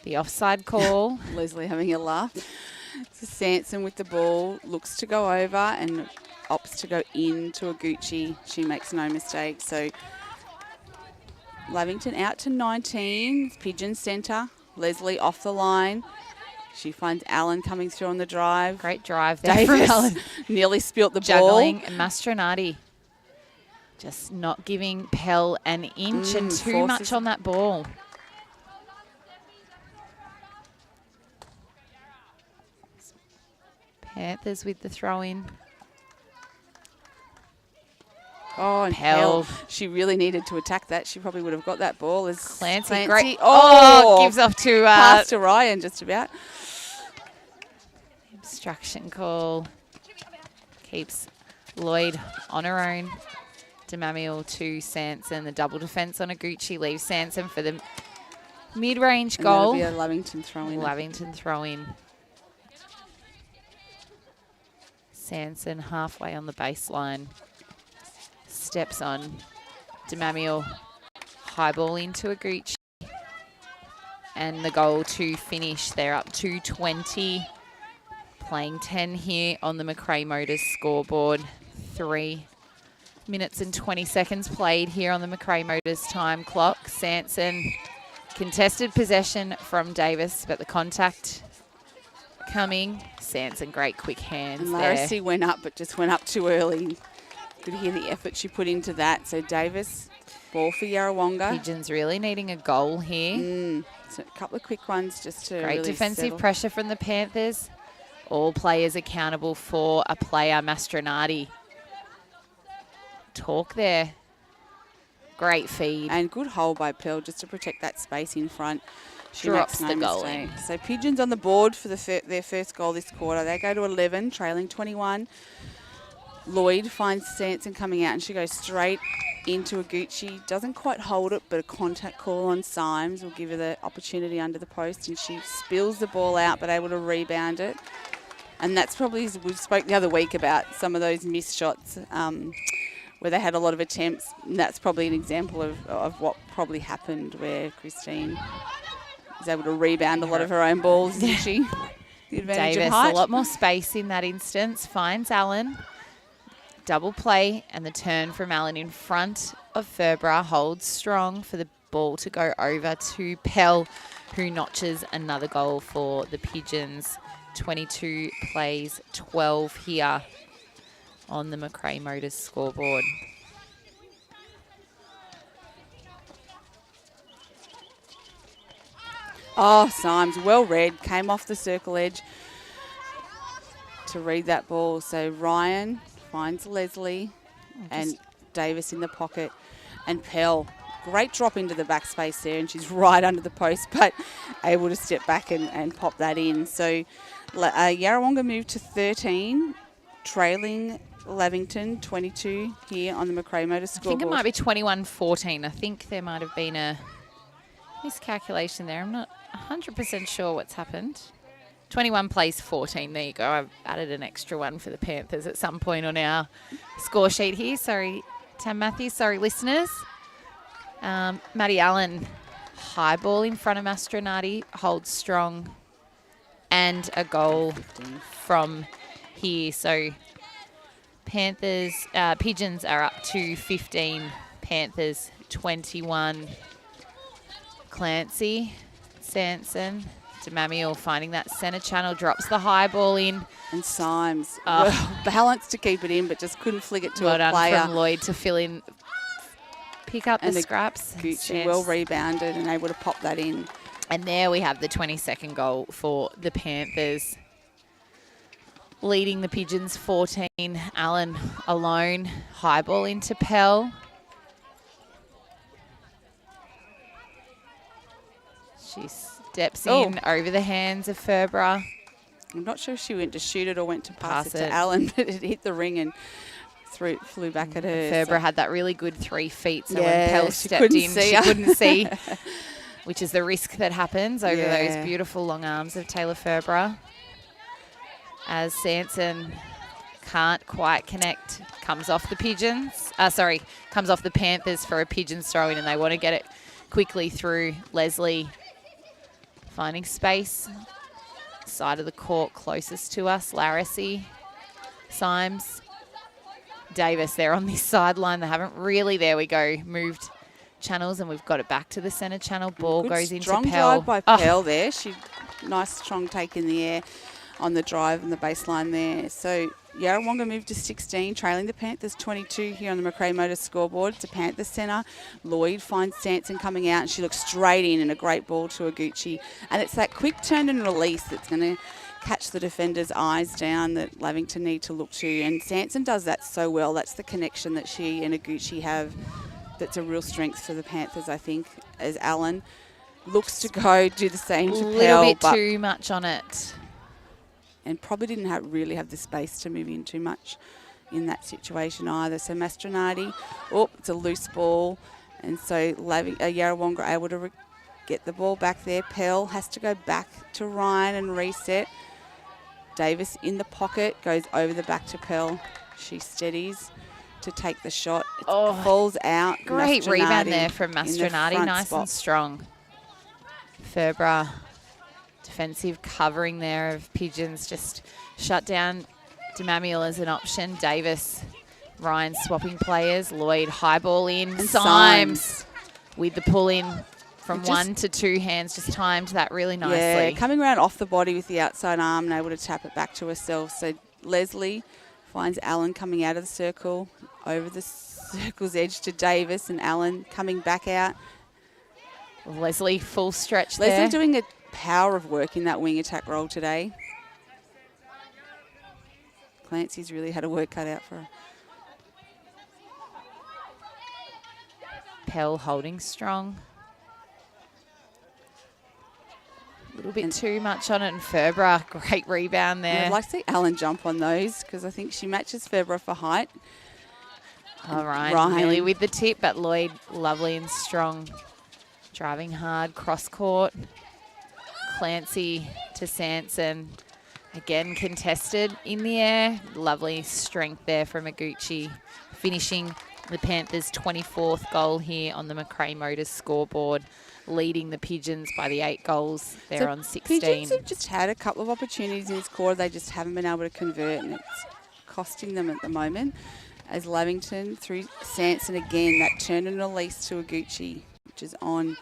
The offside call. Leslie having a laugh. So Sanson with the ball, looks to go over and opts to go into Aguchi. She makes no mistake. So Lavington out to 19. Pigeon centre. Leslie off the line. She finds Allen coming through on the drive. Great drive there from Allen. Nearly spilt the Juggling, ball. and Mastronati just not giving Pell an inch and too much on that ball. Panthers with the throw-in. Oh, and Pell. She really needed to attack that. She probably would have got that ball. As Clancy. Great. Gives off to... pass to Ryan, just about. Obstruction call. Keeps Lloyd on her own. DeMamiel to Sanson. The double defence on Aguchi leaves Sanson for the mid-range goal. That'll be a Lavington throw-in. Lavington throw-in. Sanson halfway on the baseline. Steps on. DeMamiel high ball into Aguchi. And the goal to finish. They're up to 20. Playing 10 here on the McRae Motors scoreboard. 3 minutes and 20 seconds played here on the McRae Motors time clock. Sanson contested possession from Davis, but the contact coming. Sanson, great quick hands and there. Larissy went up, but just went up too early. Could hear the effort she put into that. So Davis, ball for Yarrawonga. Pigeons really needing a goal here. So a couple of quick ones just to great really defensive settle. pressure from the Panthers. All players accountable for a player, Mastronati. Talk there. Great feed. And good hold by Pell just to protect that space in front. She drops makes no the goal mistake. in. So Pigeons on the board for their first goal this quarter. They go to 11, trailing 21. Lloyd finds Sanson coming out and she goes straight into Aguchi. Doesn't quite hold it, but a contact call on Symes will give her the opportunity under the post, and she spills the ball out but able to rebound it. And that's probably, we spoke the other week about some of those missed shots where they had a lot of attempts. And that's probably an example of what probably happened, where Christine was able to rebound a lot of her own balls, isn't she? The advantage Davis, of height. a lot more space in that instance, finds Allen. Double play and the turn from Allen in front of Ferbra, holds strong for the ball to go over to Pell, who notches another goal for the Pigeons. 22 plays, 12 here on the McRae Motors scoreboard. Oh, Symes, well read. Came off the circle edge to read that ball. So Ryan finds Leslie and Davis in the pocket. And Pell, great drop into the backspace there, and she's right under the post, but able to step back and pop that in. So Yarrawonga moved to 13, trailing Lavington 22 here on the McRae Motors scoreboard. I think it might be 21-14. I think there might have been a miscalculation there. I'm not 100% sure what's happened. 21 plays 14. There you go. I've added an extra one for the Panthers at some point on our score sheet here. Sorry, Tam Matthews. Sorry, listeners. Maddie Allen, high ball in front of Mastronardi, holds strong, and a goal from here. So Panthers, Pigeons are up to 15. Panthers 21. Clancy, Sanson, Demamiel finding that centre channel, drops the high ball in. And Symes, well, balanced to keep it in, but just couldn't flick it to well a done player. from Lloyd to fill in, pick up And the scraps. Gucci well rebounded and able to pop that in. And there we have the 22nd goal for the Panthers. Leading the Pigeons 14. Allen alone, high ball into Pell. She steps in over the hands of Ferbra. I'm not sure if she went to shoot it or went to pass it to Allen, but it hit the ring and flew back at her. Ferbra had that really good 3 feet, so yeah, when Pell stepped in, she couldn't see, which is the risk that happens over those beautiful long arms of Taylor Ferbra. As Sanson can't quite connect, comes off the Pigeons. Comes off the Panthers for a Pigeons throw in, and they want to get it quickly through. Leslie finding space, side of the court closest to us. Larissy, Symes, Davis, they're on this sideline. They haven't really, there we go, moved channels, and we've got it back to the centre channel. Ball goes into Pell. Strong drive by Pell there. Nice strong take in the air on the drive and the baseline there. So Yarrawonga moved to 16, trailing the Panthers 22 here on the McRae Motors scoreboard. It's a Panthers centre. Lloyd finds Sanson coming out, and she looks straight in, and a great ball to Aguchi. And it's that quick turn and release that's going to catch the defender's eyes down that Lavington need to look to. And Sanson does that so well. That's the connection that she and Aguchi have. That's a real strength for the Panthers, I think, as Allen looks to go do the same to Pell. A little bit too much on it. And probably didn't really have the space to move in too much in that situation either. So Mastronardi, it's a loose ball. And so Yarrawonga are able to get the ball back there. Pell has to go back to Ryan and reset. Davis in the pocket, goes over the back to Pell. She steadies to take the shot. It falls out. Great rebound there from Mastronardi, nice and strong. Ferbra. Defensive covering there of Pigeons, just shut down Demamiel as an option. Davis, Ryan swapping players. Lloyd high ball in. And Symes with the pull in from 1 to 2 hands, just timed that really nicely. Yeah, coming around off the body with the outside arm and able to tap it back to herself. So Leslie finds Allen coming out of the circle, over the circle's edge to Davis, and Allen coming back out. Leslie full stretch Leslie there. doing a power of work in that wing attack role today. Clancy's really had a work cut out for her. Pell holding strong. A little bit too much on it, and Ferbra, great rebound there. I'd like to see Allen jump on those because I think she matches Ferbra for height. All right, Ryan with the tip, but Lloyd lovely and strong. Driving hard, cross court. Clancy to Sanson. Again contested in the air. Lovely strength there from Aguchi. Finishing the Panthers' 24th goal here on the McRae Motors scoreboard. Leading the Pigeons by the 8 goals. They're on 16. Pigeons have just had a couple of opportunities in this quarter. They just haven't been able to convert, and it's costing them at the moment. As Lavington through Sanson again, that turn and release to Aguchi, which is on.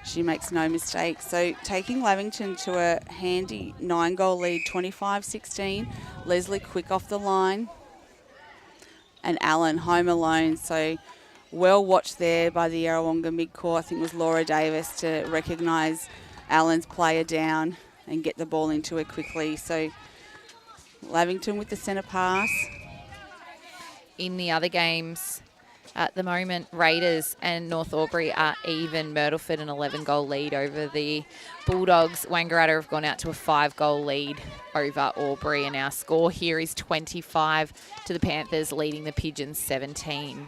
She makes no mistake. So taking Lavington to a handy 9-goal lead, 25-16. Leslie quick off the line. and Allen home alone. So well watched there by the Yarrawonga mid-court. I think it was Laura Davis to recognise Allen's player down and get the ball into her quickly. So Lavington with the centre pass. In the other games, at the moment, Raiders and North Albury are even. Myrtleford an 11-goal lead over the Bulldogs. Wangaratta have gone out to a 5-goal lead over Albury, and our score here is 25 to the Panthers, leading the Pigeons 17.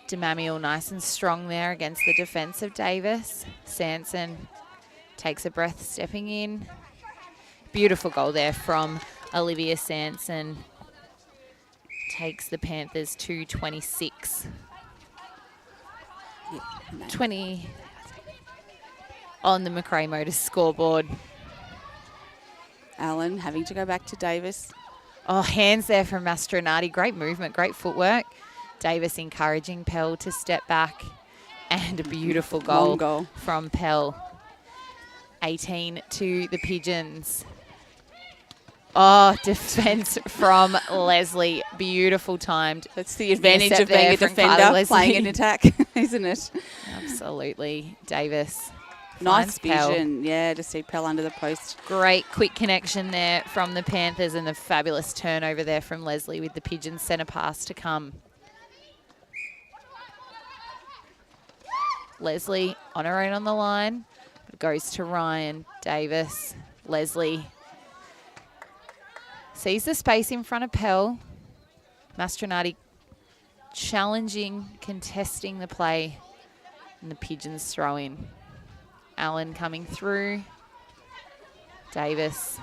Demamiel nice and strong there against the defence of Davis. Sanson takes a breath stepping in. Beautiful goal there from Olivia Sanson. Takes the Panthers to 26. 20 on the Macrae Motors scoreboard. Allen having to go back to Davis. Oh, hands there from Mastronati. Great movement, great footwork. Davis encouraging Pell to step back. And a beautiful goal from Pell. 18 to the Pigeons. Oh, defence from Leslie. Beautiful timed. That's the advantage of being a defender playing an attack, isn't it? Absolutely. Davis. Nice vision, yeah, to see Pell under the post. Great quick connection there from the Panthers, and the fabulous turnover there from Leslie with the Pigeons centre pass to come. Leslie on her own on the line. It goes to Ryan. Davis. Leslie. Sees the space in front of Pell. Mastronati challenging, contesting the play. And the Pigeons throw in. Allen coming through. Davis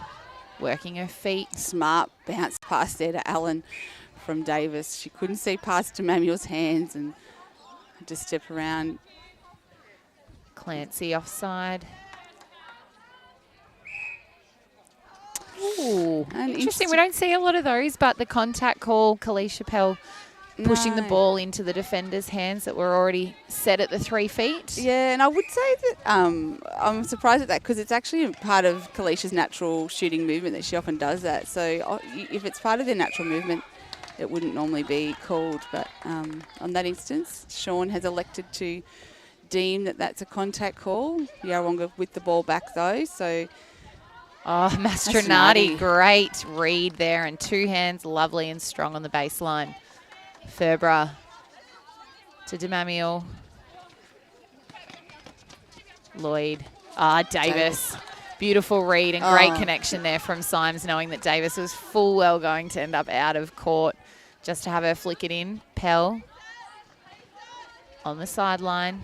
working her feet. Smart bounce pass there to Allen from Davis. She couldn't see past Demamiel's hands and had to step around. Clancy offside. Ooh, interesting. We don't see a lot of those, but the contact call, Kalisha Pell pushing the ball into the defender's hands that were already set at the 3 feet. Yeah, and I would say that I'm surprised at that because it's actually part of Kalisha's natural shooting movement that she often does that. So if it's part of their natural movement, it wouldn't normally be called. But on that instance, Sean has elected to deem that that's a contact call. Yarrawonga with the ball back though, so... Oh, Mastronati, great read there, and 2 hands, lovely and strong on the baseline. Ferbra to Demamiel. Lloyd. Davis. Beautiful read and great connection there from Symes, knowing that Davis was full well going to end up out of court. Just to have her flick it in. Pell on the sideline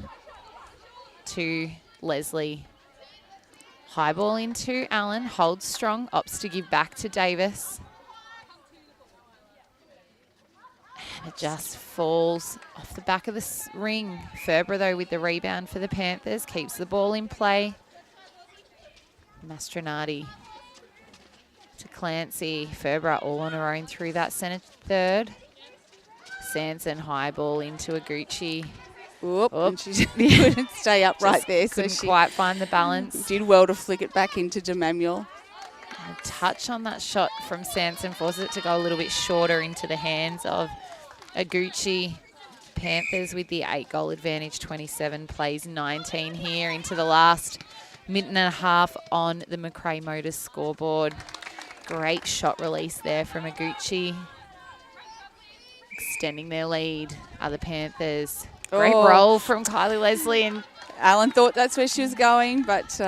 to Leslie. High ball into Allen, holds strong, opts to give back to Davis. And it just falls off the back of the ring. Ferbra, though, with the rebound for the Panthers, keeps the ball in play. Mastronati to Clancy. Ferbra all on her own through that centre third. Sanson, high ball into Aguchi. And she couldn't stay upright there. Couldn't quite find the balance. Did well to flick it back into Demamiel. A touch on that shot from Sanson forces it to go a little bit shorter into the hands of Aguchi. Panthers with the 8-goal advantage, 27 plays 19 here into the last minute and a half on the Macrae Motors scoreboard. Great shot release there from Aguchi. Extending their lead are the Panthers. Great roll from Kylie Leslie, and Allen thought that's where she was going, but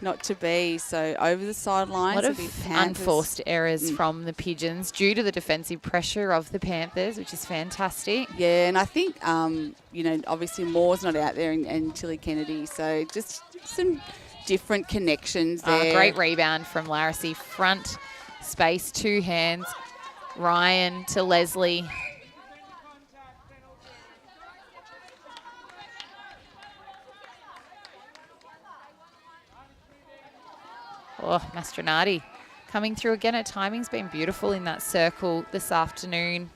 not to be. So over the sideline. A lot of unforced errors from the Pigeons due to the defensive pressure of the Panthers, which is fantastic. Yeah, and I think, obviously Moore's not out there and Tilly Kennedy, so just some different connections there. Great rebound from Larissy. Front space, 2 hands. Ryan to Leslie. Oh, Mastronati coming through again. Her timing's been beautiful in that circle this afternoon.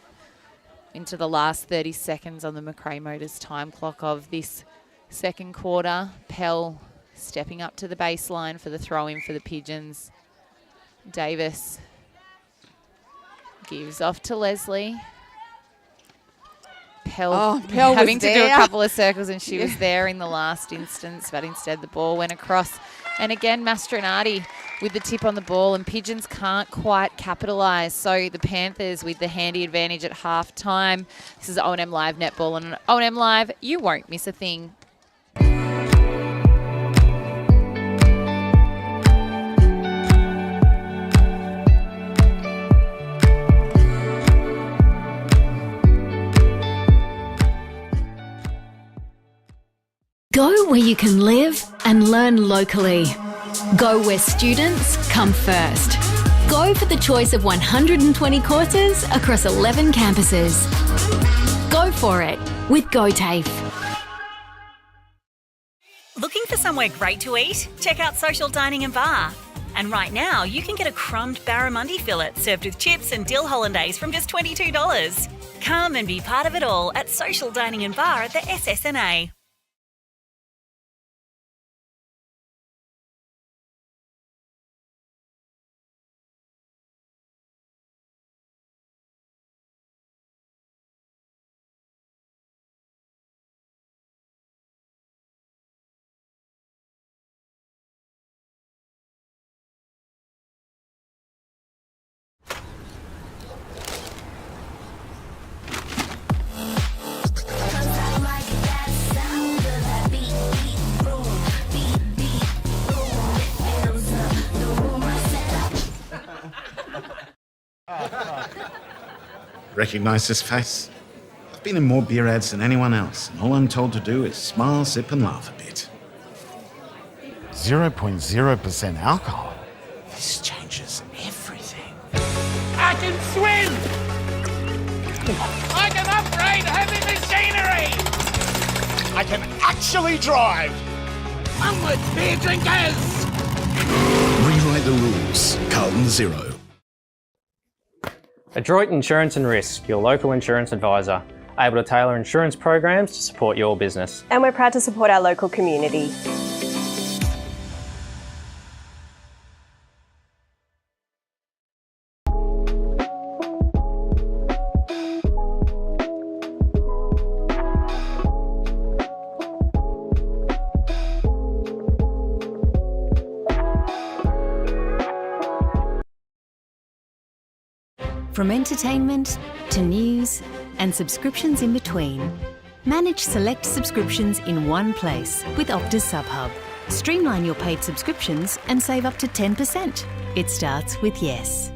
Into the last 30 seconds on the Macrae Motors time clock of this second quarter. Pell stepping up to the baseline for the throw-in for the Pigeons. Davis gives off to Leslie. Pell having to do a couple of circles, and she was there in the last instance, but instead the ball went across. And again, Mastronardi with the tip on the ball, and Pigeons can't quite capitalise. So the Panthers with the handy advantage at half time. This is O&M Live Netball, and on O&M Live, you won't miss a thing. Go where you can live and learn locally. Go where students come first. Go for the choice of 120 courses across 11 campuses. Go for it with GoTAFE. Looking for somewhere great to eat? Check out Social Dining and Bar. And right now, you can get a crumbed barramundi fillet served with chips and dill hollandaise from just $22. Come and be part of it all at Social Dining and Bar at the SSNA. Recognise this face? I've been in more beer ads than anyone else, and all I'm told to do is smile, sip and laugh a bit. 0.0% alcohol. This changes everything. I can swim! I can upgrade heavy machinery! I can actually drive! Onward, beer drinkers! Rewrite the rules. Carlton Zero. Adroit Insurance and Risk, your local insurance advisor, able to tailor insurance programs to support your business. And we're proud to support our local community. From entertainment to news and subscriptions in between, manage select subscriptions in one place with Optus SubHub. Streamline your paid subscriptions and save up to 10%. It starts with yes.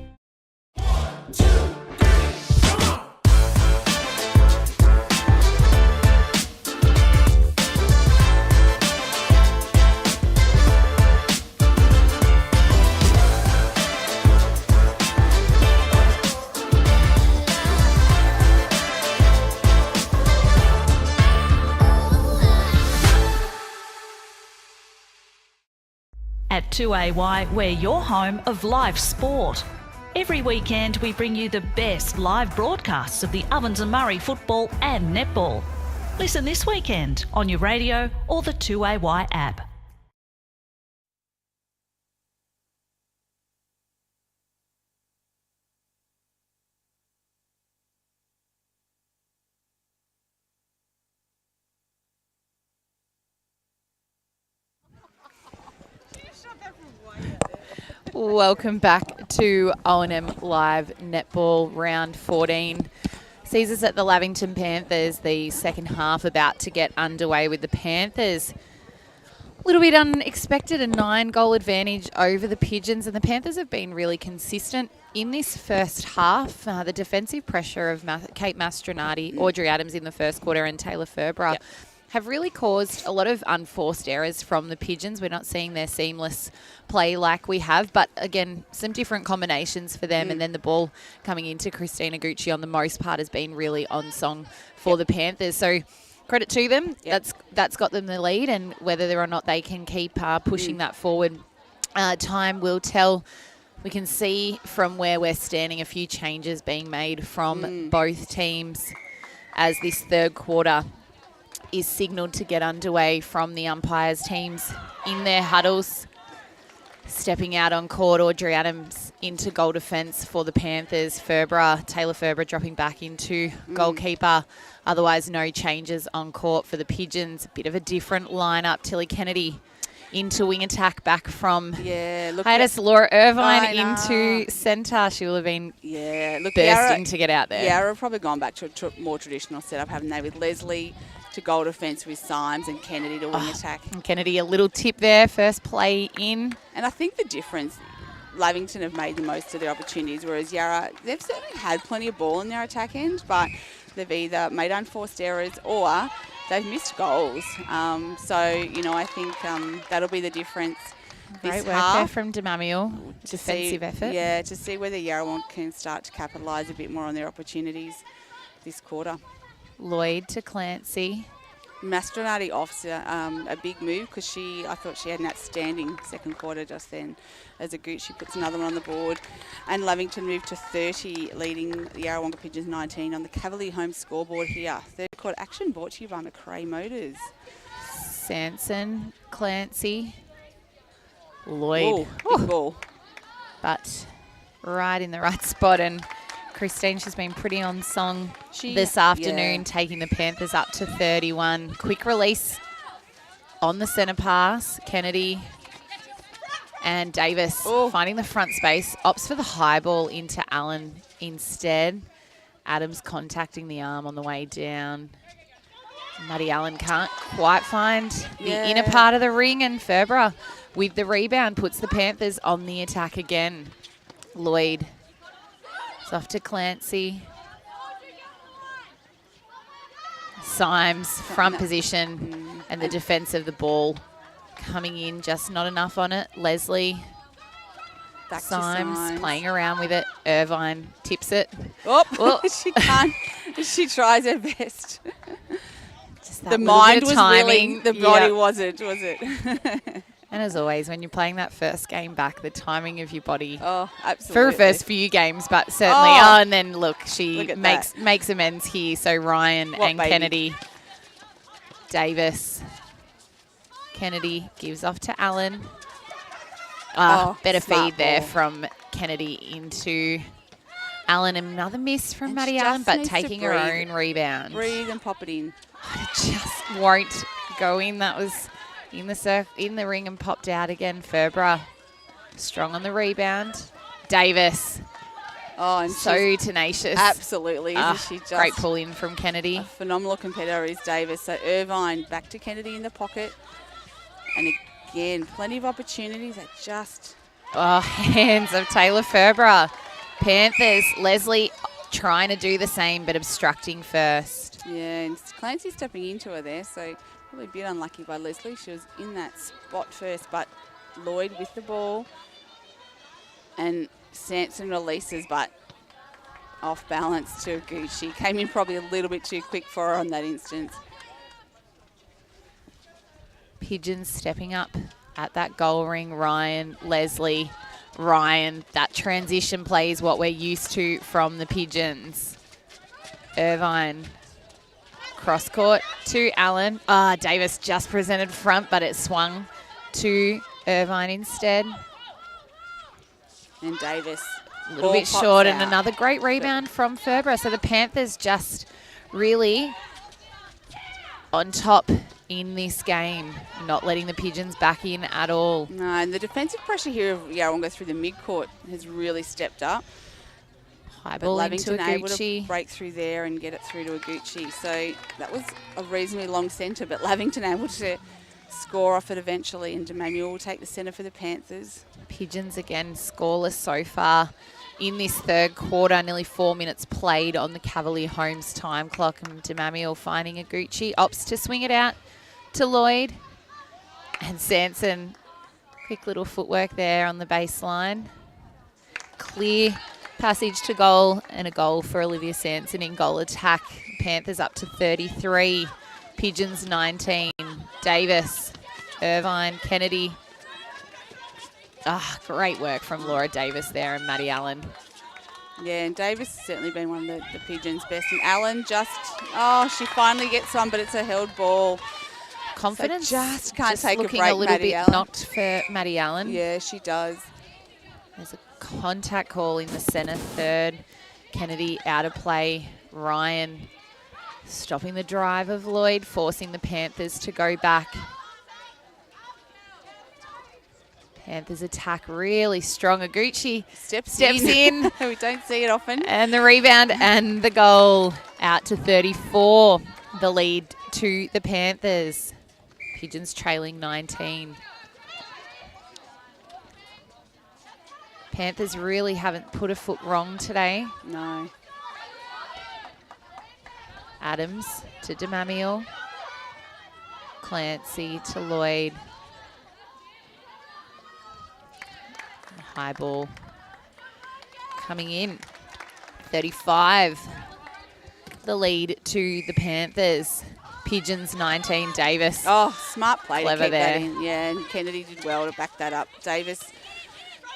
At 2AY, we're your home of live sport. Every weekend, we bring you the best live broadcasts of the Ovens and Murray football and netball. Listen this weekend on your radio or the 2AY app. Welcome back to O&M Live Netball Round 14. Sees us at the Lavington Panthers, the second half about to get underway with the Panthers. A little bit unexpected, a 9-goal advantage over the Pigeons, and the Panthers have been really consistent in this first half. The defensive pressure of Kate Mastronardi, Audrey Adams in the first quarter, and Taylor Furbra have really caused a lot of unforced errors from the Pigeons. We're not seeing their seamless play like we have, but again, some different combinations for them. And then the ball coming into Christina Gucci on the most part has been really on song for the Panthers. So credit to them. That's got them the lead, and whether or not they can keep pushing that forward, time will tell. We can see from where we're standing a few changes being made from both teams as this third quarter is signalled to get underway from the umpires' teams in their huddles. Stepping out on court, Audrey Adams into goal defence for the Panthers. Taylor Ferber dropping back into goalkeeper. Otherwise, no changes on court for the Pigeons. A bit of a different lineup. Tilly Kennedy into wing attack back from hiatus. Laura Irvine into centre. She will have been bursting to get out there. Yarra probably gone back to a more traditional setup, haven't they, with Leslie to goal defence with Symes and Kennedy to wing attack. And Kennedy, a little tip there, first play in. And I think the difference, Lavington have made the most of their opportunities, whereas Yarra, they've certainly had plenty of ball in their attack end, but they've either made unforced errors or they've missed goals. I think that'll be the difference. Great work there from Demamiel. Defensive effort. Yeah, to see whether Yarrawonga can start to capitalise a bit more on their opportunities this quarter. Lloyd to Clancy. Mastronardi off's a big move because I thought she had an outstanding second quarter just then. As Aguchi puts another one on the board. And Lavington moved to 30, leading the Yarrawonga Pigeons 19 on the Cavalier home scoreboard here. Third quarter action brought to you by McRae Motors. Sanson, Clancy, Lloyd. Ooh, big ball. But right in the right spot. And Christine, she's been pretty on song this afternoon, taking the Panthers up to 31. Quick release on the centre pass. Kennedy and Davis finding the front space. Opts for the high ball into Allen instead. Adams contacting the arm on the way down. Maddie Allen can't quite find the inner part of the ring, and Ferber with the rebound puts the Panthers on the attack again. Lloyd. It's off to Clancy. Symes, front position, and the defence of the ball coming in, just not enough on it. Leslie. Back Symes playing around with it. Irvine tips it. She can't. She tries her best. The mind was willing, the body wasn't, was it? And as always, when you're playing that first game back, the timing of your body. Oh, absolutely. For the first few games, but certainly. And then look, she makes amends here. So Ryan and Kennedy. Davis. Kennedy gives off to Allen. Better feed there from Kennedy into Allen. Another miss from Maddie Allen, but taking her own rebound. Breathe and pop it in. It just won't go in. That was in the ring and popped out again. Ferber strong on the rebound. Davis. Oh, and so tenacious. Absolutely. She just great pull in from Kennedy. A phenomenal competitor is Davis. So Irvine back to Kennedy in the pocket. And again, plenty of opportunities that just... hands of Taylor Ferber. Panthers. Leslie trying to do the same, but obstructing first. Yeah, and Clancy stepping into her there, so probably a bit unlucky by Leslie. She was in that spot first, but Lloyd with the ball. And Sanson releases, but off balance to Gucci. Came in probably a little bit too quick for her on that instance. Pigeons stepping up at that goal ring. Ryan, Leslie, Ryan. That transition play is what we're used to from the Pigeons. Irvine. Cross court to Allen. Davis just presented front, but it swung to Irvine instead. And Davis. A little bit short, and another great rebound from Ferber. So the Panthers just really on top in this game, not letting the Pigeons back in at all. No, and the defensive pressure here of Yarrawonga through the mid-court has really stepped up. High ball into Aguchi. Able to break through there and get it through to Aguchi. So that was a reasonably long centre, but Lavington able to score off it eventually, and Demamiel will take the centre for the Panthers. Pigeons again scoreless so far in this third quarter. Nearly 4 minutes played on the Cavalier Homes time clock, and Demamiel finding Aguchi. Opts to swing it out to Lloyd. And Sanson, quick little footwork there on the baseline. Clear passage to goal, and a goal for Olivia Sanson in goal attack. Panthers up to 33. Pigeons 19. Davis, Irvine, Kennedy. Great work from Laura Davis there and Maddie Allen. Yeah, and Davis has certainly been one of the Pigeons' best. And Allen just, she finally gets one, but it's a held ball. Confidence. So just can't take a break, looking a little Maddie bit Allen. knocked for Maddie Allen. Yeah, she does. There's a contact call in the centre third. Kennedy out of play. Ryan stopping the drive of Lloyd, forcing the Panthers to go back. Panthers attack really strong. Aguchi steps in. We don't see it often. And the rebound and the goal out to 34. The lead to the Panthers. Pigeons trailing 19. Panthers really haven't put a foot wrong today. No. Adams to DeMamiel. Clancy to Lloyd. High ball coming in. 35. The lead to the Panthers. Pigeons 19. Davis. Oh, smart play Clever to keep there. that in. Yeah, and Kennedy did well to back that up. Davis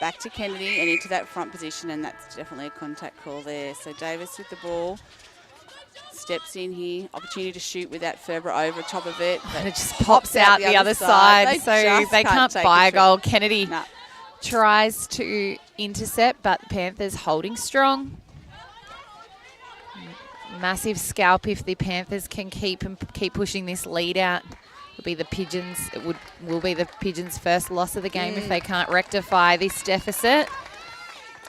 back to Kennedy and into that front position, and that's definitely a contact call there. So Davis with the ball. Steps in here. Opportunity to shoot with that Ferber over top of it. And it just pops out the other side. So they can't buy a goal. Kennedy tries to intercept, but the Panthers holding strong. Massive scalp if the Panthers can keep pushing this lead out. It'll be the Pigeons. It will be the Pigeons' first loss of the game if they can't rectify this deficit.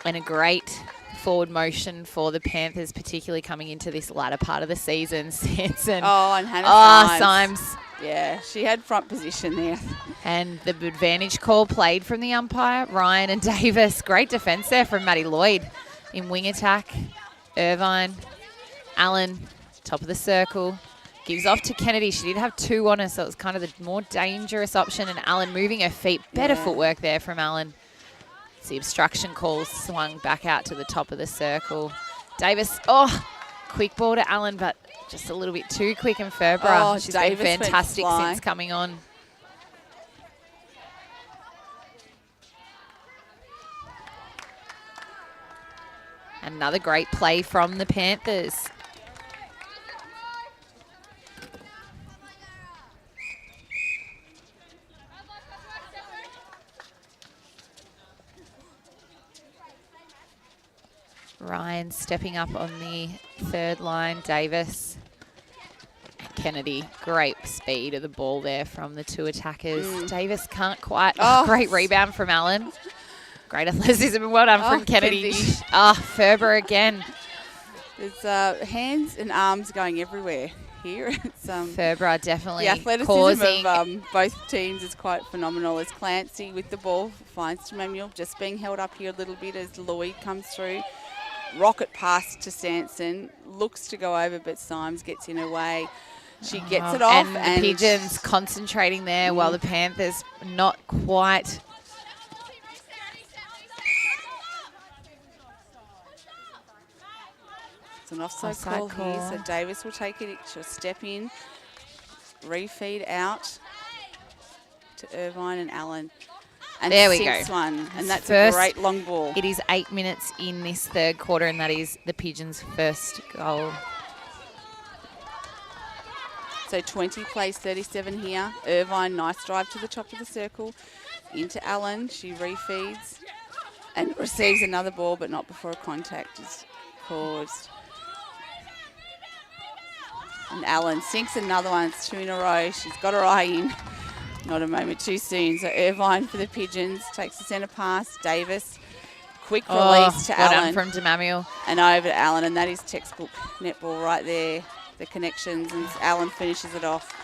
And a great forward motion for the Panthers, particularly coming into this latter part of the season. Sanson. Oh, and Hannah Symes. Yeah, she had front position there. And the advantage call played from the umpire. Ryan and Davis. Great defence there from Maddie Lloyd in wing attack. Irvine. Allen, top of the circle. Gives off to Kennedy. She did have two on her, so it was kind of the more dangerous option. And Allen moving her feet. Better footwork there from Allen. It's the obstruction call swung back out to the top of the circle. Davis, quick ball to Allen, but just a little bit too quick. And Ferber, she's been fantastic since coming on. Another great play from the Panthers. Ryan stepping up on the third line. Davis. Kennedy. Great speed of the ball there from the two attackers. Davis can't quite. Great rebound from Allen. Great athleticism and well done from Kennedy. Ferber again. There's hands and arms going everywhere here. It's Ferber definitely the athleticism of both teams is quite phenomenal. As Clancy with the ball finds DeMamiel, just being held up here a little bit as Lloyd comes through. Rocket pass to Sanson, looks to go over, but Symes gets in her way. She gets it off. And the Pigeons concentrating there while the Panthers not quite. It's an offside call here, so Davis will take it. She'll step in, refeed out to Irvine and Allen. And there we go. One, and that's a great long ball. It is 8 minutes in this third quarter, and that is the Pigeons' first goal. So 20 plays 37 here. Irvine, nice drive to the top of the circle. Into Allen, she refeeds and receives another ball, but not before a contact is caused. And Allen sinks another one. It's two in a row. She's got her eye in. Not a moment too soon. So Irvine for the Pigeons takes the centre pass. Davis, quick release to Allen. From DeMamiel. And over to Allen, and that is textbook netball right there. The connections, and Allen finishes it off.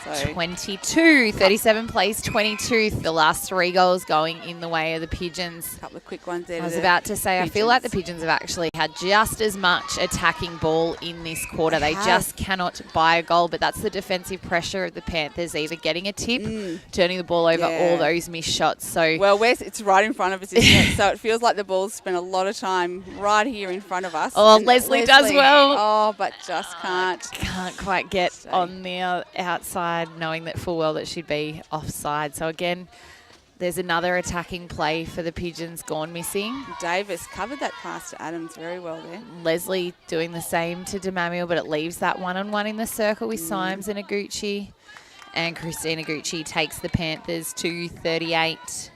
So 22, 37 plays 22. The last three goals going in the way of the Pigeons. A couple of quick ones there. I was about to say, I feel like the Pigeons have actually had just as much attacking ball in this quarter. They just cannot buy a goal, but that's the defensive pressure of the Panthers, either getting a tip, turning the ball over, all those missed shots. So it's right in front of us, isn't it? So it feels like the ball's spent a lot of time right here in front of us. Oh, Leslie does well. Oh, but just can't. Can't quite get on the outside, knowing that full well that she'd be offside. So again, there's another attacking play for the Pigeons gone missing. Davis covered that pass to Adams very well there. Leslie doing the same to DeMamiel, but it leaves that one-on-one in the circle with Symes and Aguchi. And Christina Aguchi takes the Panthers to 38.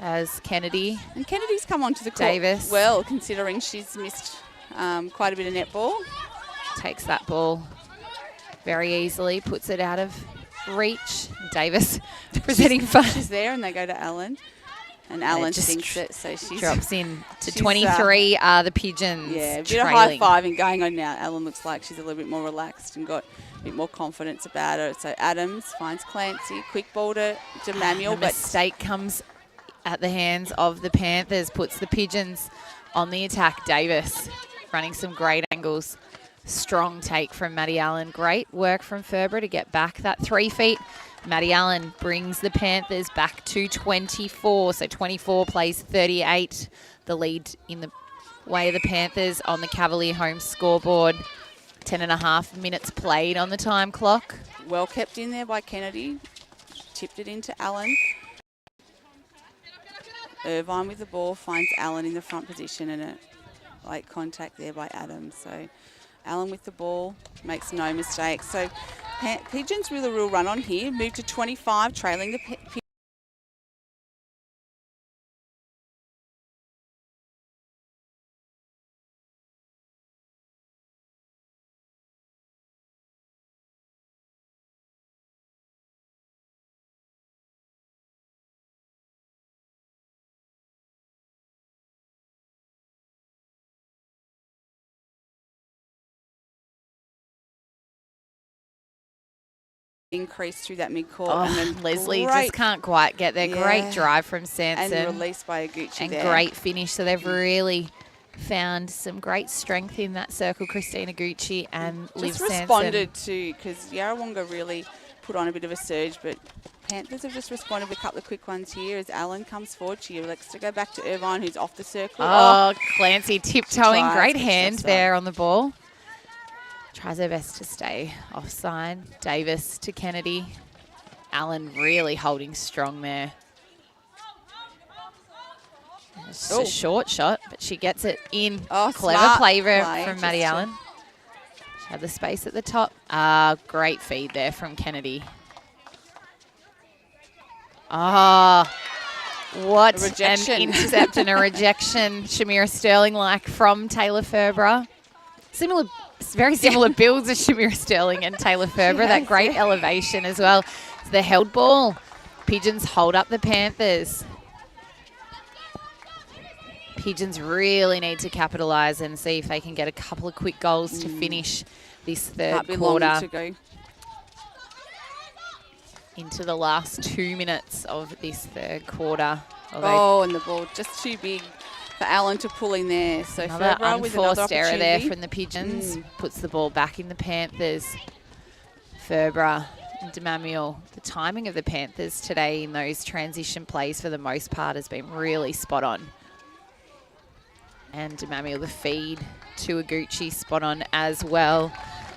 as Kennedy. And Kennedy's come onto the court Davis. well, considering she's missed quite a bit of netball. Takes that ball very easily, puts it out of reach. Davis presenting fun. She's there, and they go to Allen. And Allen sinks it, so she drops in to 23 are the Pigeons. Yeah, a bit of high-fiving going on now. Allen looks like she's a little bit more relaxed and got a bit more confidence about her. So Adams finds Clancy, quick ball to Manuel. The mistake comes at the hands of the Panthers, puts the Pigeons on the attack. Davis running some great angles. Strong take from Maddie Allen. Great work from Ferber to get back that 3 feet. Maddie Allen brings the Panthers back to 24. So 24 plays 38. The lead in the way of the Panthers on the Cavalier home scoreboard. 10.5 minutes played on the time clock. Well kept in there by Kennedy. Tipped it into Allen. Irvine with the ball finds Allen in the front position, and a late contact there by Adams. So Allen with the ball, makes no mistakes. So Pigeons with a real run on here. Move to 25, trailing the Pigeons. Increase through that mid-court. And then Leslie just can't quite get there. Yeah. Great drive from Sanson. And released by Aguchi and there. great finish. So they've really found some great strength in that circle. Christina Gucci and Liv just Sanson. responded to, because Yarrawonga really put on a bit of a surge, but Panthers have just responded with a couple of quick ones here as Allen comes forward. She elects to go back to Irvine, who's off the circle. Oh, Clancy tiptoeing. Tries, Great but hand just there on the ball. Tries her best to stay offside. Davis to Kennedy. Allen really holding strong there. It's a short shot, but she gets it in. Clever play from Maddie Allen. She had the space at the top. Great feed there from Kennedy. What an intercept and a rejection. Shamira Sterling-like from Taylor Ferber. Very similar builds as Shamira Sterling and Taylor Ferber. That great elevation as well. It's the held ball. Pigeons hold up the Panthers. Pigeons really need to capitalise and see if they can get a couple of quick goals to finish this third quarter. To go. Into the last 2 minutes of this third quarter. And the ball just too big for Allen to pull in there. So another Ferber with another unforced error there opportunity. from the Pigeons. Puts the ball back in the Panthers. Ferber and DeMamuel. The timing of the Panthers today in those transition plays for the most part has been really spot on. And DeMamuel, the feed to Aguchi, spot on as well.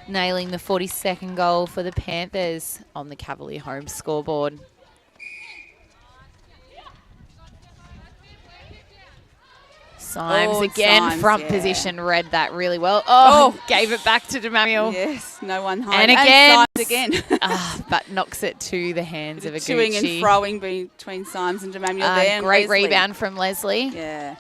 Nailing the 42nd goal for the Panthers on the Cavalier home scoreboard. Symes again, front position, read that really well. Gave it back to DeMamuel. Yes, no one home. And again. But knocks it to the hands of Aguchi. Chewing and throwing between Symes and DeMamuel there. Great rebound from Leslie. Yeah.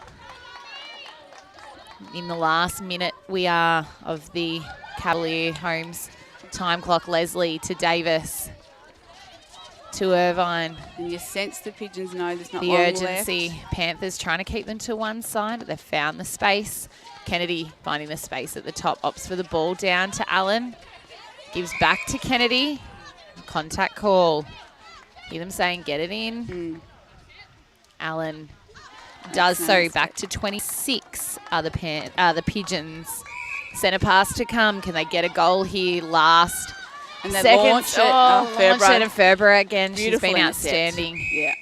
In the last minute we are of the Cavalier Homes time clock. Leslie to Davis. To Irvine. And you sense the Pigeons know there's not the long urgency. left. Panthers trying to keep them to one side. They've found the space. Kennedy finding the space at the top. Opts for the ball down to Allen. Gives back to Kennedy. Contact call. Hear them saying get it in. Allen does so. Back to 26 are the Pigeons. Centre pass to come. Can they get a goal here? Last and they seconds. Launch it. Launch it, and Ferber again. She's been intercept. outstanding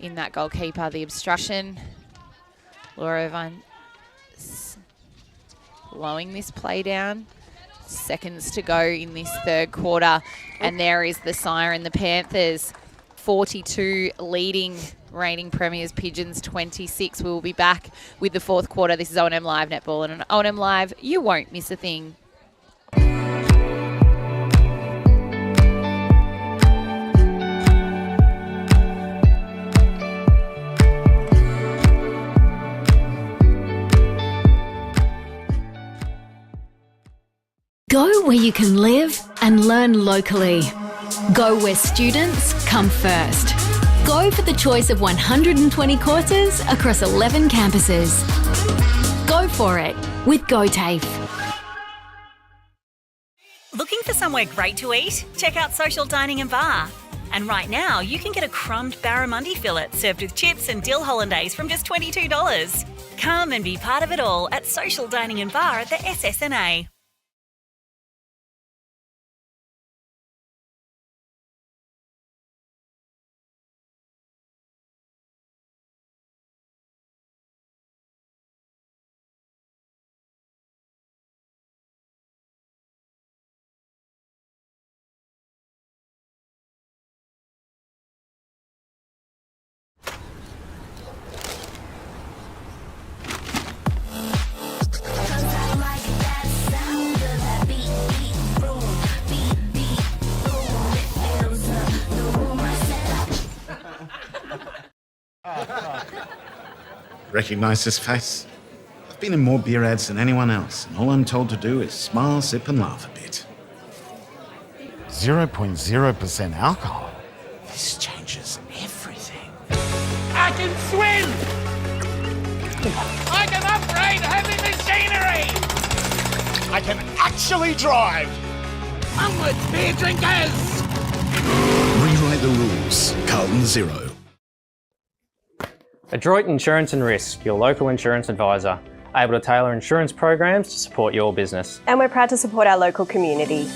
in that goalkeeper. The obstruction. Laura Irvine slowing this play down. Seconds to go in this third quarter. And there is the siren. The Panthers 42 leading reigning premiers, Pigeons 26. We will be back with the fourth quarter. This is O&M Live Netball, and on O&M Live, you won't miss a thing. Go where you can live and learn locally. Go where students come first. Go for the choice of 120 courses across 11 campuses. Go for it with GoTAFE. Looking for somewhere great to eat? Check out Social Dining and Bar. And right now, you can get a crumbed barramundi fillet served with chips and dill hollandaise from just $22. Come and be part of it all at Social Dining and Bar at the SSNA. Recognise this face? I've been in more beer ads than anyone else, and all I'm told to do is smile, sip and laugh a bit. 0.0% alcohol. This changes everything. I can swim! I can upgrade heavy machinery! I can actually drive! Onwards, beer drinkers! Rewrite the rules. Carlton 0. Adroit Insurance and Risk, your local insurance advisor, able to tailor insurance programs to support your business. And we're proud to support our local community.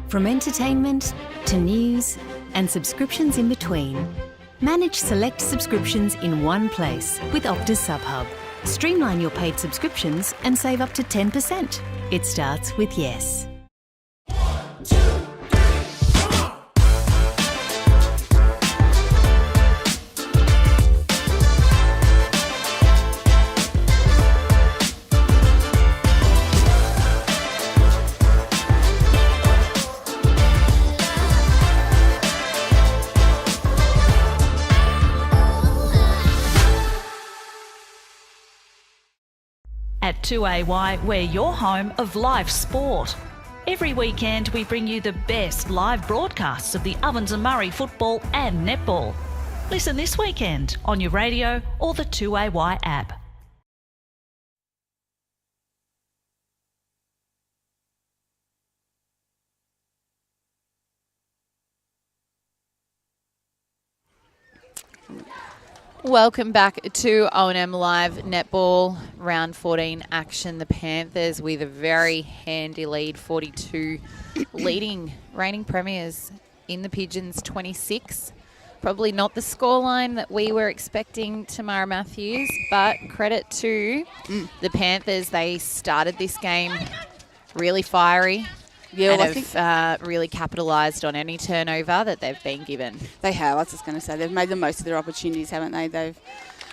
From entertainment to news and subscriptions in between, manage select subscriptions in one place with Optus SubHub. Streamline your paid subscriptions and save up to 10%. It starts with yes. At 2AY, we're your home of live sport. Every weekend we bring you the best live broadcasts of the Ovens and Murray football and netball. Listen this weekend on your radio or the 2AY app. Welcome back to O&M Live Netball Round 14 action. The Panthers with a very handy lead, 42, leading reigning premiers in the Pigeons, 26. Probably not the scoreline that we were expecting, Tamara Matthews, but credit to the Panthers. They started this game really fiery. Yeah, well, and have really capitalised on any turnover that they've been given. They have. I was just going to say they've made the most of their opportunities, haven't they? They've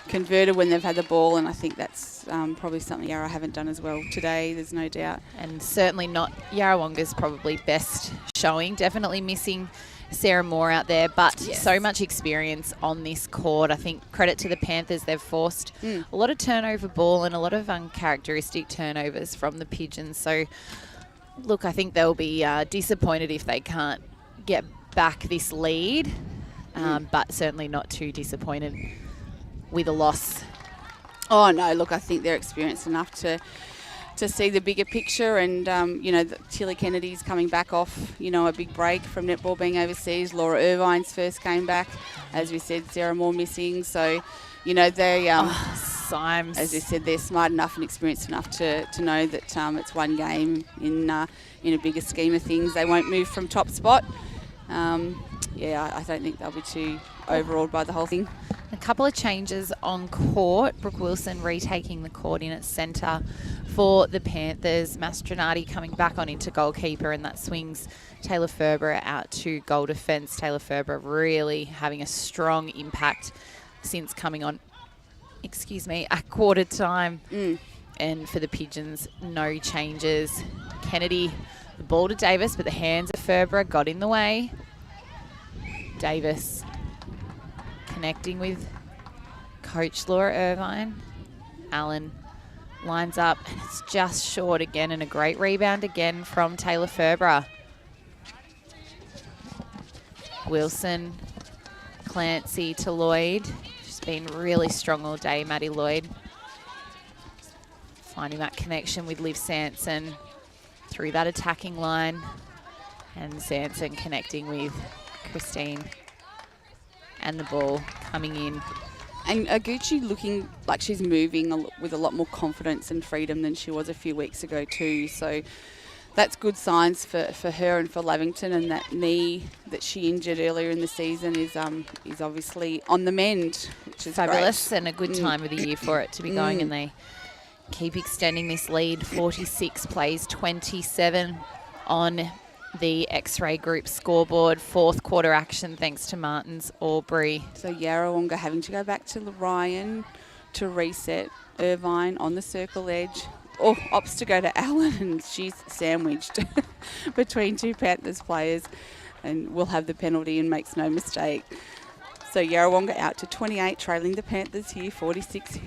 converted when they've had the ball, and I think that's probably something Yarra haven't done as well today. There's no doubt. And certainly not Yarrawonga's probably best showing. Definitely missing Sarah Moore out there, but so much experience on this court. I think credit to the Panthers. They've forced a lot of turnover ball and a lot of uncharacteristic turnovers from the Pigeons. So, look, I think they'll be disappointed if they can't get back this lead, but certainly not too disappointed with a loss. Oh, no, look, I think they're experienced enough to see the bigger picture, and, Tilly Kennedy's coming back off, a big break from netball being overseas. Laura Irvine's first came back. As we said, Sarah Moore missing. So, they... Symes. As we said, they're smart enough and experienced enough to know that it's one game in a bigger scheme of things. They won't move from top spot. I don't think they'll be too overawed by the whole thing. A couple of changes on court. Brooke Wilson retaking the court in at centre for the Panthers. Mastronati coming back on into goalkeeper, and that swings Taylor Ferber out to goal defence. Taylor Ferber really having a strong impact since coming on at quarter time. And for the Pigeons, no changes. Kennedy, the ball to Davis, but the hands of Ferber got in the way. Davis connecting with coach Laura Irvine. Allen lines up, and it's just short again, and a great rebound again from Taylor Ferber. Wilson, Clancy to Lloyd. She's been really strong all day, Maddie Lloyd. Finding that connection with Liv Sanson through that attacking line. And Sanson connecting with Christine. And the ball coming in. And Aguchi looking like she's moving with a lot more confidence and freedom than she was a few weeks ago too. So that's good signs for her and for Lavington, and that knee that she injured earlier in the season is obviously on the mend, which is fabulous great. And a good time of the year for it to be going, and they keep extending this lead. 46 plays 27 on the X-Ray Group scoreboard. Fourth quarter action thanks to Martin's Aubrey. So Yarrawonga having to go back to Ryan to reset. Irvine on the circle edge. Opts to go to Allen, and she's sandwiched between two Panthers players and will have the penalty and makes no mistake. So Yarrawonga out to 28, trailing the Panthers here, 46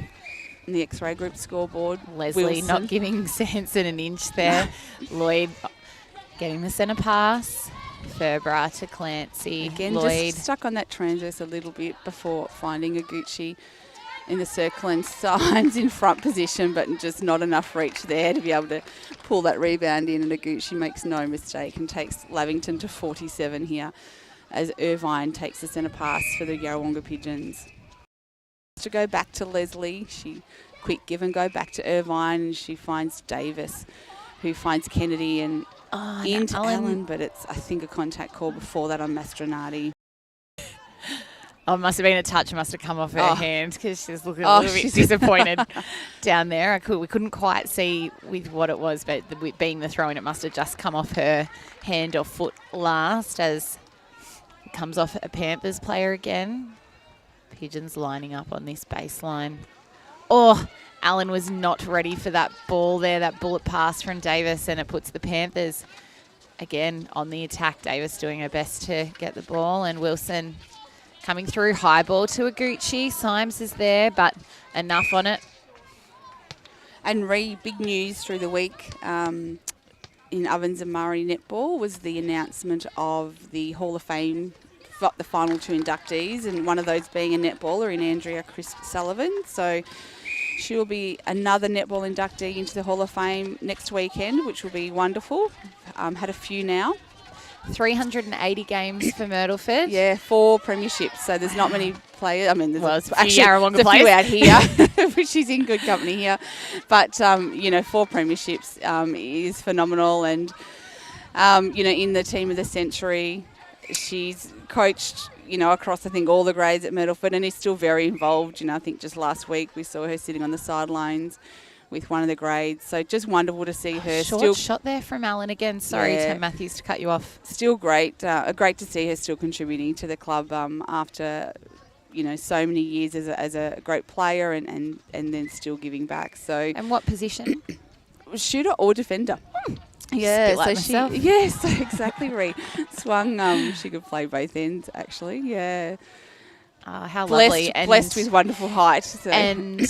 in the X-Ray Group scoreboard. Leslie Wilson. not giving Sanson an inch there. Lloyd getting the centre pass. Ferber to Clancy. Again, Lloyd. just stuck on that transverse a little bit before finding Aguchi in the circle and signs in front position, but just not enough reach there to be able to pull that rebound in, and Aguchi makes no mistake and takes Lavington to 47 here as Irvine takes the centre pass for the Yarrawonga Pigeons. To go back to Leslie, she quick give and go back to Irvine, and she finds Davis, who finds Kennedy and into Allen, but it's, I think, a contact call before that on Mastronati. Oh, it must have been a touch. It must have come off her hand, because she's looking a little bit disappointed down there. We couldn't quite see with what it was, but being the throw-in, it must have just come off her hand or foot last as it comes off a Panthers player again. Pigeons lining up on this baseline. Allen was not ready for that ball there, that bullet pass from Davis, and it puts the Panthers again on the attack. Davis doing her best to get the ball, and Wilson coming through, high ball to Aguchi. Symes is there, but enough on it. And big news through the week in Ovens and Murray Netball was the announcement of the Hall of Fame, the final two inductees, and one of those being a netballer in Andrea Crisp Sullivan. So she will be another netball inductee into the Hall of Fame next weekend, which will be wonderful. Had a few now. 380 games for Myrtleford. Yeah, 4 premierships. So there's not many players. I mean, there's a few Yarrawonga players. Few out here, which is in good company here. But 4 premierships is phenomenal. And, in the team of the century, she's coached, across, I think, all the grades at Myrtleford, and is still very involved. I think just last week we saw her sitting on the sidelines with one of the grades. So just wonderful to see her. Short shot there from Allen again. Sorry, Tim Matthews, to cut you off. Still great. Great to see her still contributing to the club after, so many years as a great player and then still giving back. So. And what position? Shooter or defender. Yeah, like so myself. Exactly. Ree swung. She could play both ends, actually. Yeah. How lovely. Blessed with wonderful height. So. And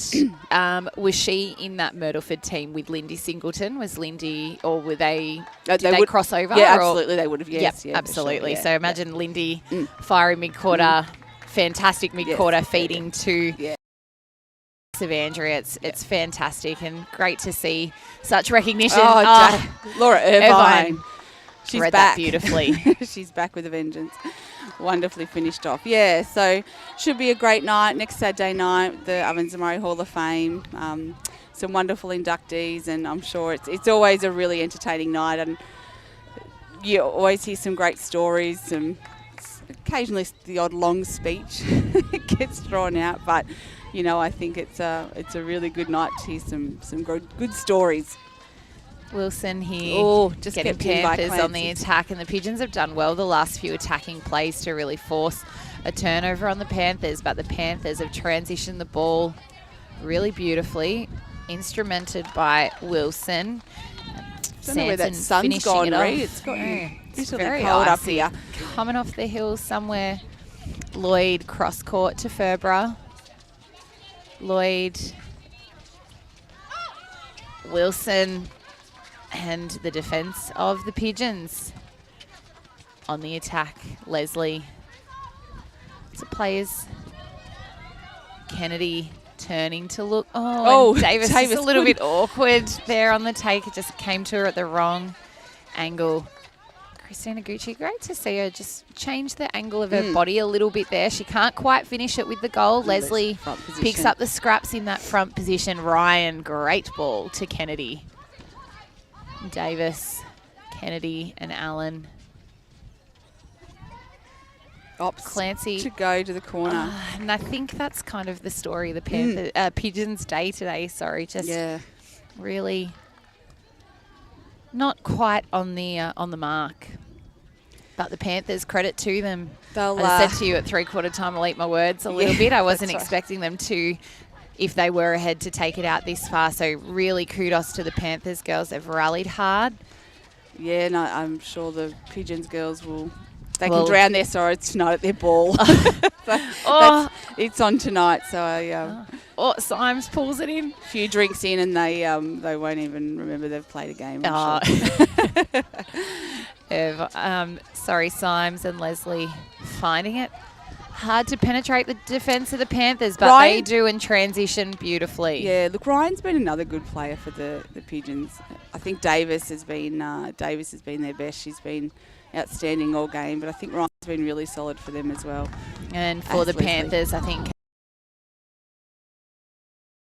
was she in that Myrtleford team with Lindy Singleton? Was Lindy, or were they, did they cross over? Yeah, absolutely. They would have, yes. Yep, absolutely. Sure, yeah, so imagine Lindy firing mid-quarter, fantastic mid-quarter, feeding to of Andrea. It's fantastic and great to see such recognition. Laura Irvine. She's read back that beautifully. She's back with a vengeance. Wonderfully finished off. Yeah, so should be a great night. Next Saturday night, the Ovens and Murray Hall of Fame. Some wonderful inductees, and I'm sure it's always a really entertaining night, and you always hear some great stories, occasionally the odd long speech gets thrown out, but I think it's a really good night to hear some good stories. Wilson here, just getting Panthers on the attack, and the Pigeons have done well the last few attacking plays to really force a turnover on the Panthers, but the Panthers have transitioned the ball really beautifully, instrumented by Wilson. I don't know where that sun's finishing gone, it off. Reed. It's got It's really very cold up icy. here. Coming off the hill somewhere. Lloyd cross court to Ferbra. Lloyd, Wilson, and the defence of the Pigeons on the attack. Leslie. So players. Kennedy turning to look. And Davis is a little bit awkward there on the take. It just came to her at the wrong angle. Christina Gucci, great to see her just change the angle of her body a little bit there. She can't quite finish it with the goal. Leslie picks up the scraps in that front position. Ryan, great ball to Kennedy. Davis, Kennedy and Allen. Clancy to go to the corner. And I think that's kind of the story of the Pigeons day today. Sorry, just really not quite on the mark. But the Panthers, credit to them. I said to you at three-quarter time, I'll eat my words a little bit. I wasn't expecting them to, if they were ahead, to take it out this far. So really kudos to the Panthers girls. They've rallied hard. Yeah, no, I'm sure the Pigeons girls will... They can drown their sorrows tonight at their ball. It's on tonight, so Symes pulls it in. A few drinks in, and they won't even remember they've played a game. Sure. Symes and Leslie finding it hard to penetrate the defence of the Panthers, but they do in transition beautifully. Yeah, look, Ryan's been another good player for the Pigeons. I think Davis has been their best. She's been outstanding all game, but I think Ryan's been really solid for them as well. And for the Panthers, I think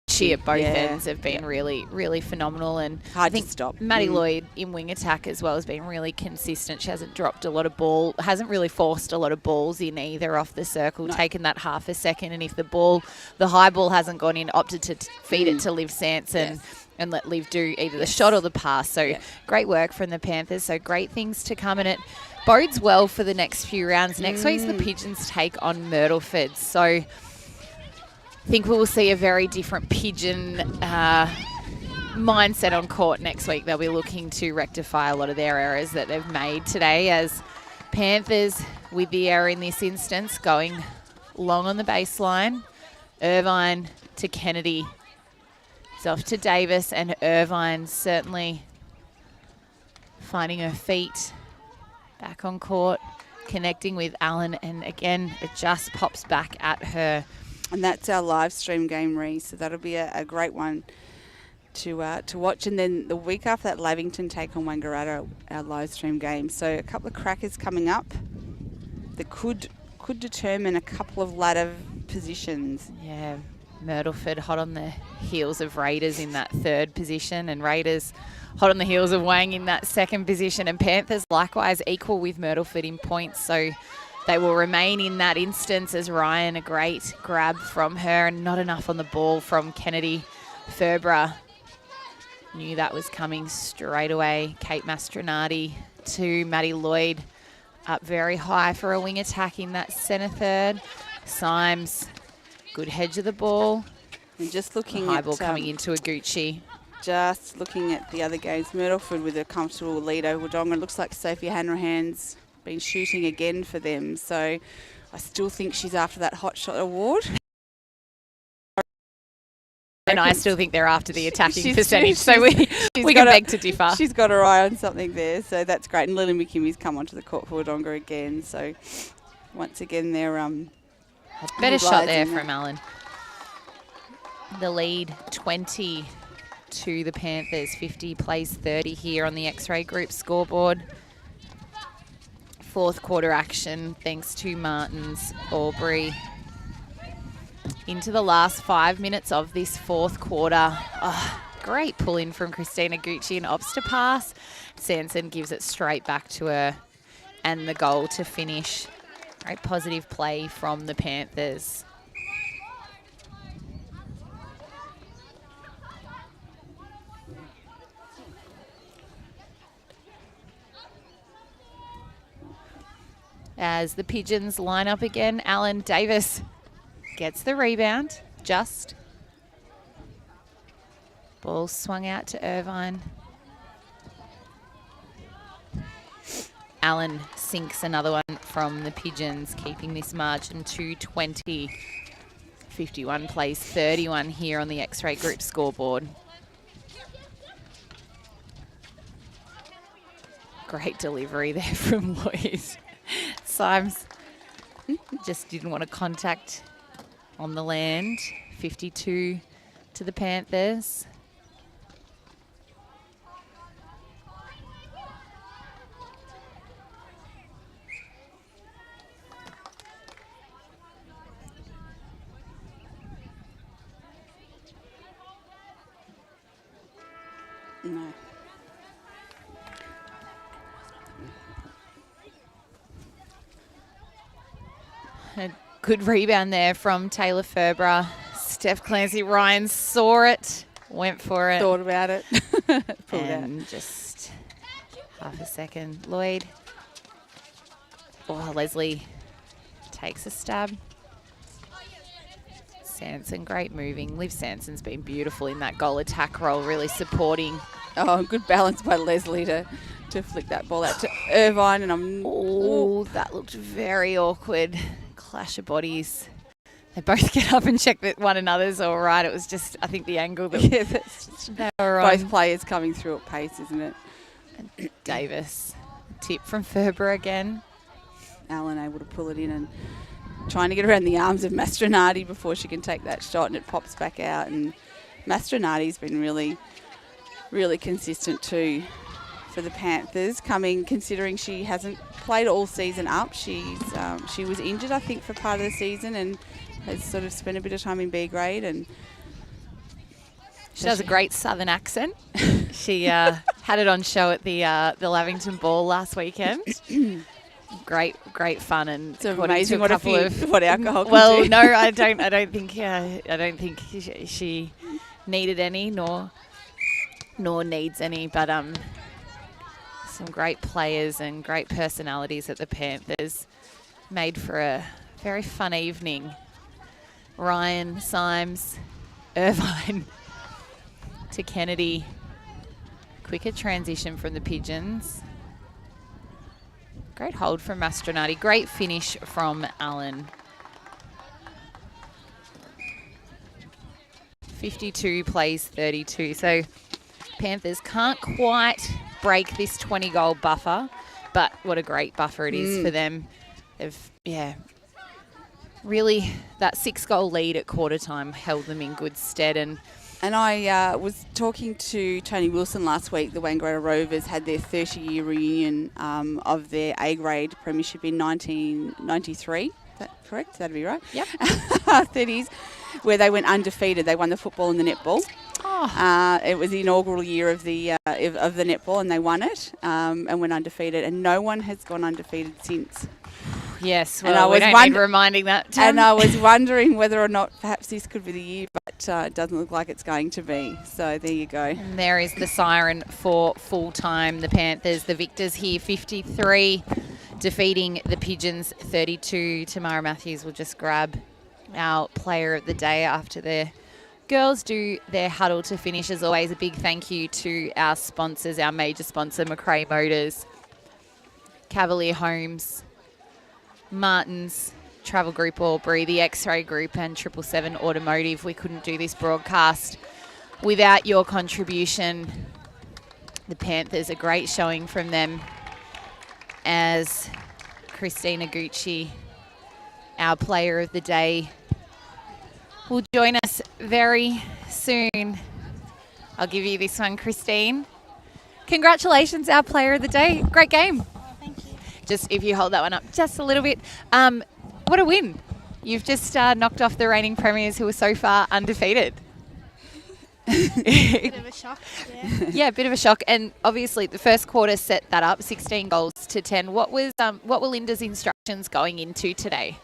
she at both ends have been really, really phenomenal. And hard I think to stop. Maddie Lloyd in wing attack as well has been really consistent. She hasn't dropped a lot of ball, hasn't really forced a lot of balls in either off the circle, taken that half a second. And if the high ball hasn't gone in, opted to feed it to Liv Sanson. And let Liv do either the shot or the pass. So great work from the Panthers. So great things to come, and it bodes well for the next few rounds. Next week's the Pigeons take on Myrtleford. So I think we will see a very different Pigeon mindset on court next week. They'll be looking to rectify a lot of their errors that they've made today, as Panthers, with the error in this instance, going long on the baseline. Irvine to Kennedy. It's off to Davis, and Irvine certainly finding her feet back on court, connecting with Allen, and again, it just pops back at her. And that's our live stream game, Ree, so that'll be a great one to watch. And then the week after that, Lavington take on Wangaratta, our live stream game. So a couple of crackers coming up that could determine a couple of ladder positions. Yeah. Myrtleford hot on the heels of Raiders in that third position, and Raiders hot on the heels of Wang in that second position, and Panthers likewise equal with Myrtleford in points, so they will remain in that instance, as Ryan, a great grab from her, and not enough on the ball from Kennedy. Ferbra knew that was coming straight away. Kate Mastronardi to Maddie Lloyd, up very high for a wing attack in that centre third. Symes, good hedge of the ball. And just looking high at ball coming into Aguchi. Just looking at the other games, Myrtleford with a comfortable lead over Wodonga. It looks like Sophie Hanrahan's been shooting again for them. So I still think she's after that hot shot award. And I still think they're after the attacking percentage. So we can beg to differ. She's got her eye on something there. So that's great. And Lily McKimmy's come onto the court for Wodonga again. So once again, they're better shot there from Allen. The lead 20 to the Panthers. 50 plays 30 here on the X-Ray Group scoreboard. Fourth quarter action thanks to Martins, Albury. Into the last 5 minutes of this fourth quarter. Oh, great pull in from Christina Gucci and ops to pass. Sanson gives it straight back to her, and the goal to finish. Great positive play from the Panthers. As the Pigeons line up again, Allen Davis gets the rebound, just Ball swung out to Irvine. Allen sinks another one from the Pigeons, keeping this margin to 20. 51 plays 31 here on the X-Ray Group scoreboard. Great delivery there from Lloyd. Symes just didn't want to contact on the land. 52 to the Panthers. No. A good rebound there from Taylor Ferbra. Steph Clancy Ryan saw it, went for it. Thought about it. Pulled and out. Just half a second. Lloyd. Oh, Leslie takes a stab. Sanson, great moving. Liv Sanson's been beautiful in that goal attack role, really supporting. Oh, good balance by Leslie to flick that ball out to Irvine. And Oh, that looked very awkward. Clash of bodies. They both get up and check that one another's all right. It was just, I think, the angle that they were on. Both players coming through at pace, isn't it? And Davis. Tip from Ferber again. Allen able to pull it in and trying to get around the arms of Mastronardi before she can take that shot, and it pops back out. And Mastronardi's been really, really consistent too for the Panthers, considering she hasn't played all season up. She was injured, I think, for part of the season and has sort of spent a bit of time in B grade. And she has a great southern accent. She had it on show at the Lavington Ball last weekend. Great fun, and it's amazing what alcohol can well, do. no, I don't think she needed any, nor needs any, but some great players and great personalities at the Panthers made for a very fun evening. Ryan, Symes, Irvine to Kennedy. Quicker transition from the Pigeons. Great hold from Mastronardi. Great finish from Allen. 52 plays 32. So Panthers can't quite break this 20-goal buffer, but what a great buffer it is for them. They've, really that 6-goal lead at quarter time held them in good stead. And I was talking to Tony Wilson last week. The Wangaratta Rovers had their 30-year reunion of their A-grade premiership in 1993. Is that correct? That'd be right? Yep. 30s, where they went undefeated. They won the football and the netball. Oh. It was the inaugural year of the netball, and they won it and went undefeated. And no one has gone undefeated since. Yes, well, we don't need reminding that, Tim. And I was wondering whether or not perhaps this could be the year, but it doesn't look like it's going to be. So there you go. And there is the siren for full-time. The Panthers, the victors here, 53, defeating the Pigeons, 32. Tamara Matthews will just grab our player of the day after the girls do their huddle to finish. As always, a big thank you to our sponsors, our major sponsor, McRae Motors, Cavalier Homes, Martin's, Travel Group Albury, the X-Ray Group and 777 Automotive. We couldn't do this broadcast without your contribution. The Panthers, a great showing from them as Christina Gucci, our player of the day, will join us very soon. I'll give you this one, Christine. Congratulations, our player of the day. Great game. Just if you hold that one up just a little bit. What a win. You've just knocked off the reigning premiers who were so far undefeated. Bit of a shock, Yeah, a bit of a shock. And obviously the first quarter set that up, 16 goals to 10. What were Linda's instructions going into today?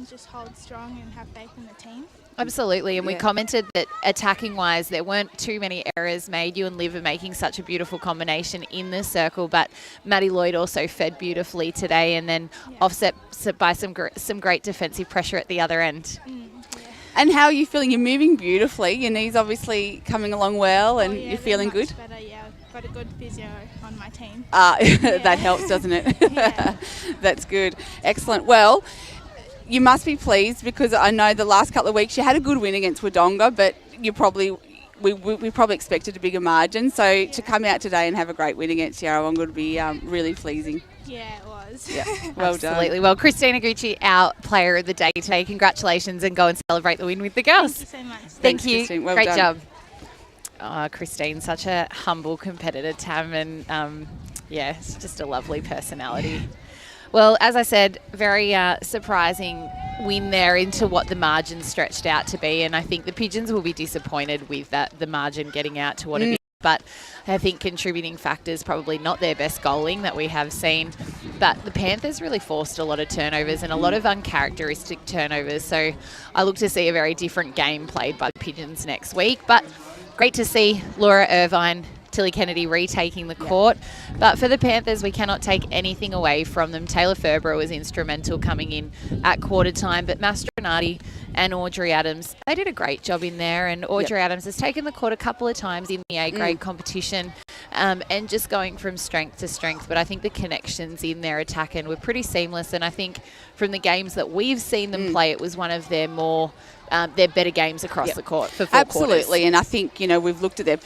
Just hold strong and have faith in the team. Absolutely, and we commented that attacking-wise, there weren't too many errors made. You and Liv are making such a beautiful combination in the circle, but Maddie Lloyd also fed beautifully today and then offset by some great defensive pressure at the other end. And how are you feeling? You're moving beautifully. Your knee's obviously coming along well, and you're feeling good? Better, yeah. I've got a good physio on my team. That helps, doesn't it? Yeah. That's good. Excellent. Well, you must be pleased because I know the last couple of weeks you had a good win against Wodonga, but you probably we probably expected a bigger margin. So to come out today and have a great win against Yarrawonga would be really pleasing. Yeah, it was. Yeah, well done. Absolutely. Well, Christina Gucci, our player of the day today. Congratulations and go and celebrate the win with the girls. Thank you so much. Thank Thanks, you. Christine. Well Great done. job. Oh, Christine, such a humble competitor, Tam, and it's just a lovely personality. Well, as I said, very surprising win there into what the margin stretched out to be, and I think the Pigeons will be disappointed with the margin getting out to what it is. But I think contributing factors, probably not their best goaling that we have seen, but the Panthers really forced a lot of turnovers and a lot of uncharacteristic turnovers. So I look to see a very different game played by the Pigeons next week. But great to see Laura Irvine, Tilly Kennedy retaking the court. But for the Panthers, we cannot take anything away from them. Taylor Ferborough was instrumental coming in at quarter time, but Mastronardi and Audrey Adams, they did a great job in there, and Audrey Adams has taken the court a couple of times in the A-grade competition and just going from strength to strength. But I think the connections in their attack end were pretty seamless, and I think from the games that we've seen them play, it was one of their more their better games across the court for four Absolutely, quarters. and I think, we've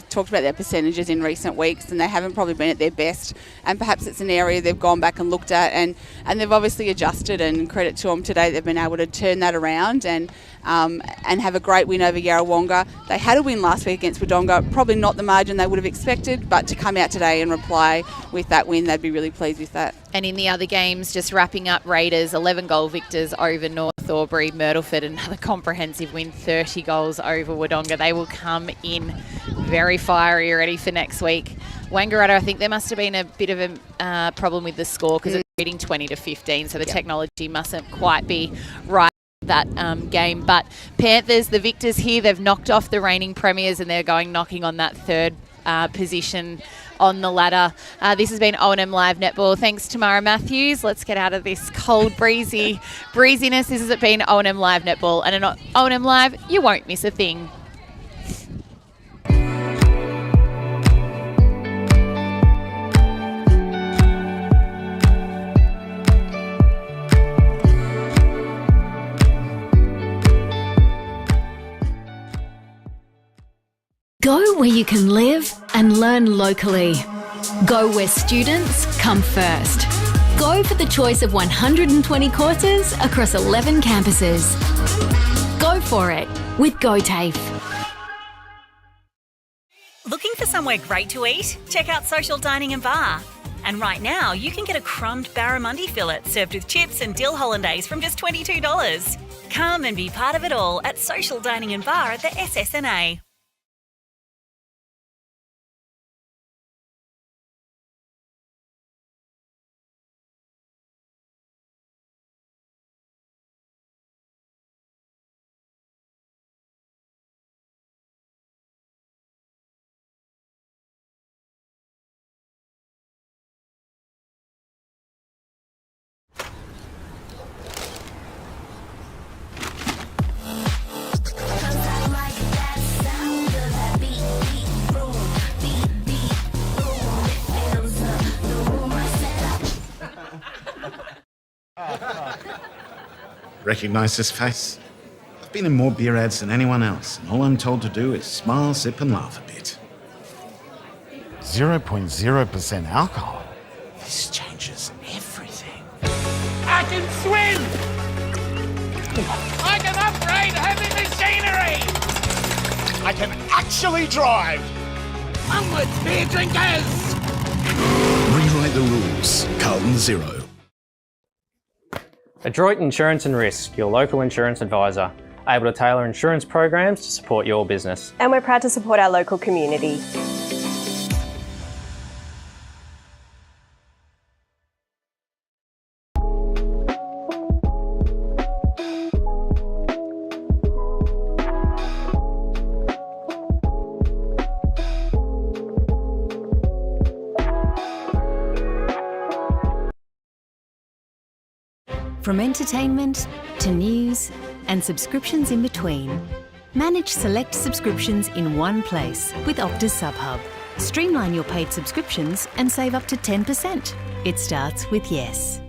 talked about their percentages in recent weeks, and they haven't probably been at their best, and perhaps it's an area they've gone back and looked at, and they've obviously adjusted, and credit to them today, they've been able to turn that around and have a great win over Yarrawonga. They had a win last week against Wodonga, probably not the margin they would have expected, but to come out today and reply with that win, they'd be really pleased with that. And in the other games, just wrapping up, Raiders 11-goal victors over North Albury. Myrtleford, another comprehensive win, 30 goals over Wodonga. They will come in very fiery, ready for next week. Wangaratta, I think there must have been a bit of a problem with the score because it's reading 20-15, so the technology mustn't quite be right that game. But Panthers, the victors here, they've knocked off the reigning premiers and they're knocking on that third position on the ladder. This has been O&M Live Netball. Thanks, Tamara Matthews. Let's get out of this cold, breeziness. This has been O&M Live Netball. And at O&M Live, you won't miss a thing. Go where you can live and learn locally. Go where students come first. Go for the choice of 120 courses across 11 campuses. Go for it with GoTAFE. Looking for somewhere great to eat? Check out Social Dining and Bar. And right now, you can get a crumbed barramundi fillet served with chips and dill hollandaise from just $22. Come and be part of it all at Social Dining and Bar at the SSNA. Recognise this face? I've been in more beer ads than anyone else, and all I'm told to do is smile, sip and laugh a bit. 0.0% alcohol. This changes everything. I can swim! I can upgrade heavy machinery! I can actually drive! Onwards, beer drinkers! Rewrite the rules. Carlton 0. Adroit Insurance and Risk, your local insurance advisor, able to tailor insurance programs to support your business. And we're proud to support our local community. From entertainment to news and subscriptions in between. Manage select subscriptions in one place with Optus SubHub. Streamline your paid subscriptions and save up to 10%. It starts with yes.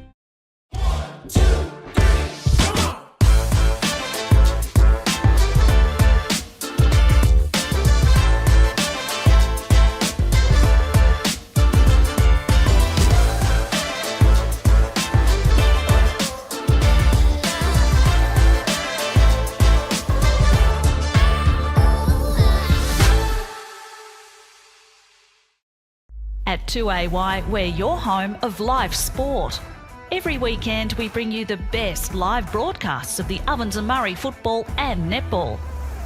At 2AY, we're your home of live sport. Every weekend we bring you the best live broadcasts of the Ovens and Murray football and netball.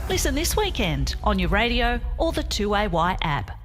Listen this weekend on your radio or the 2AY app.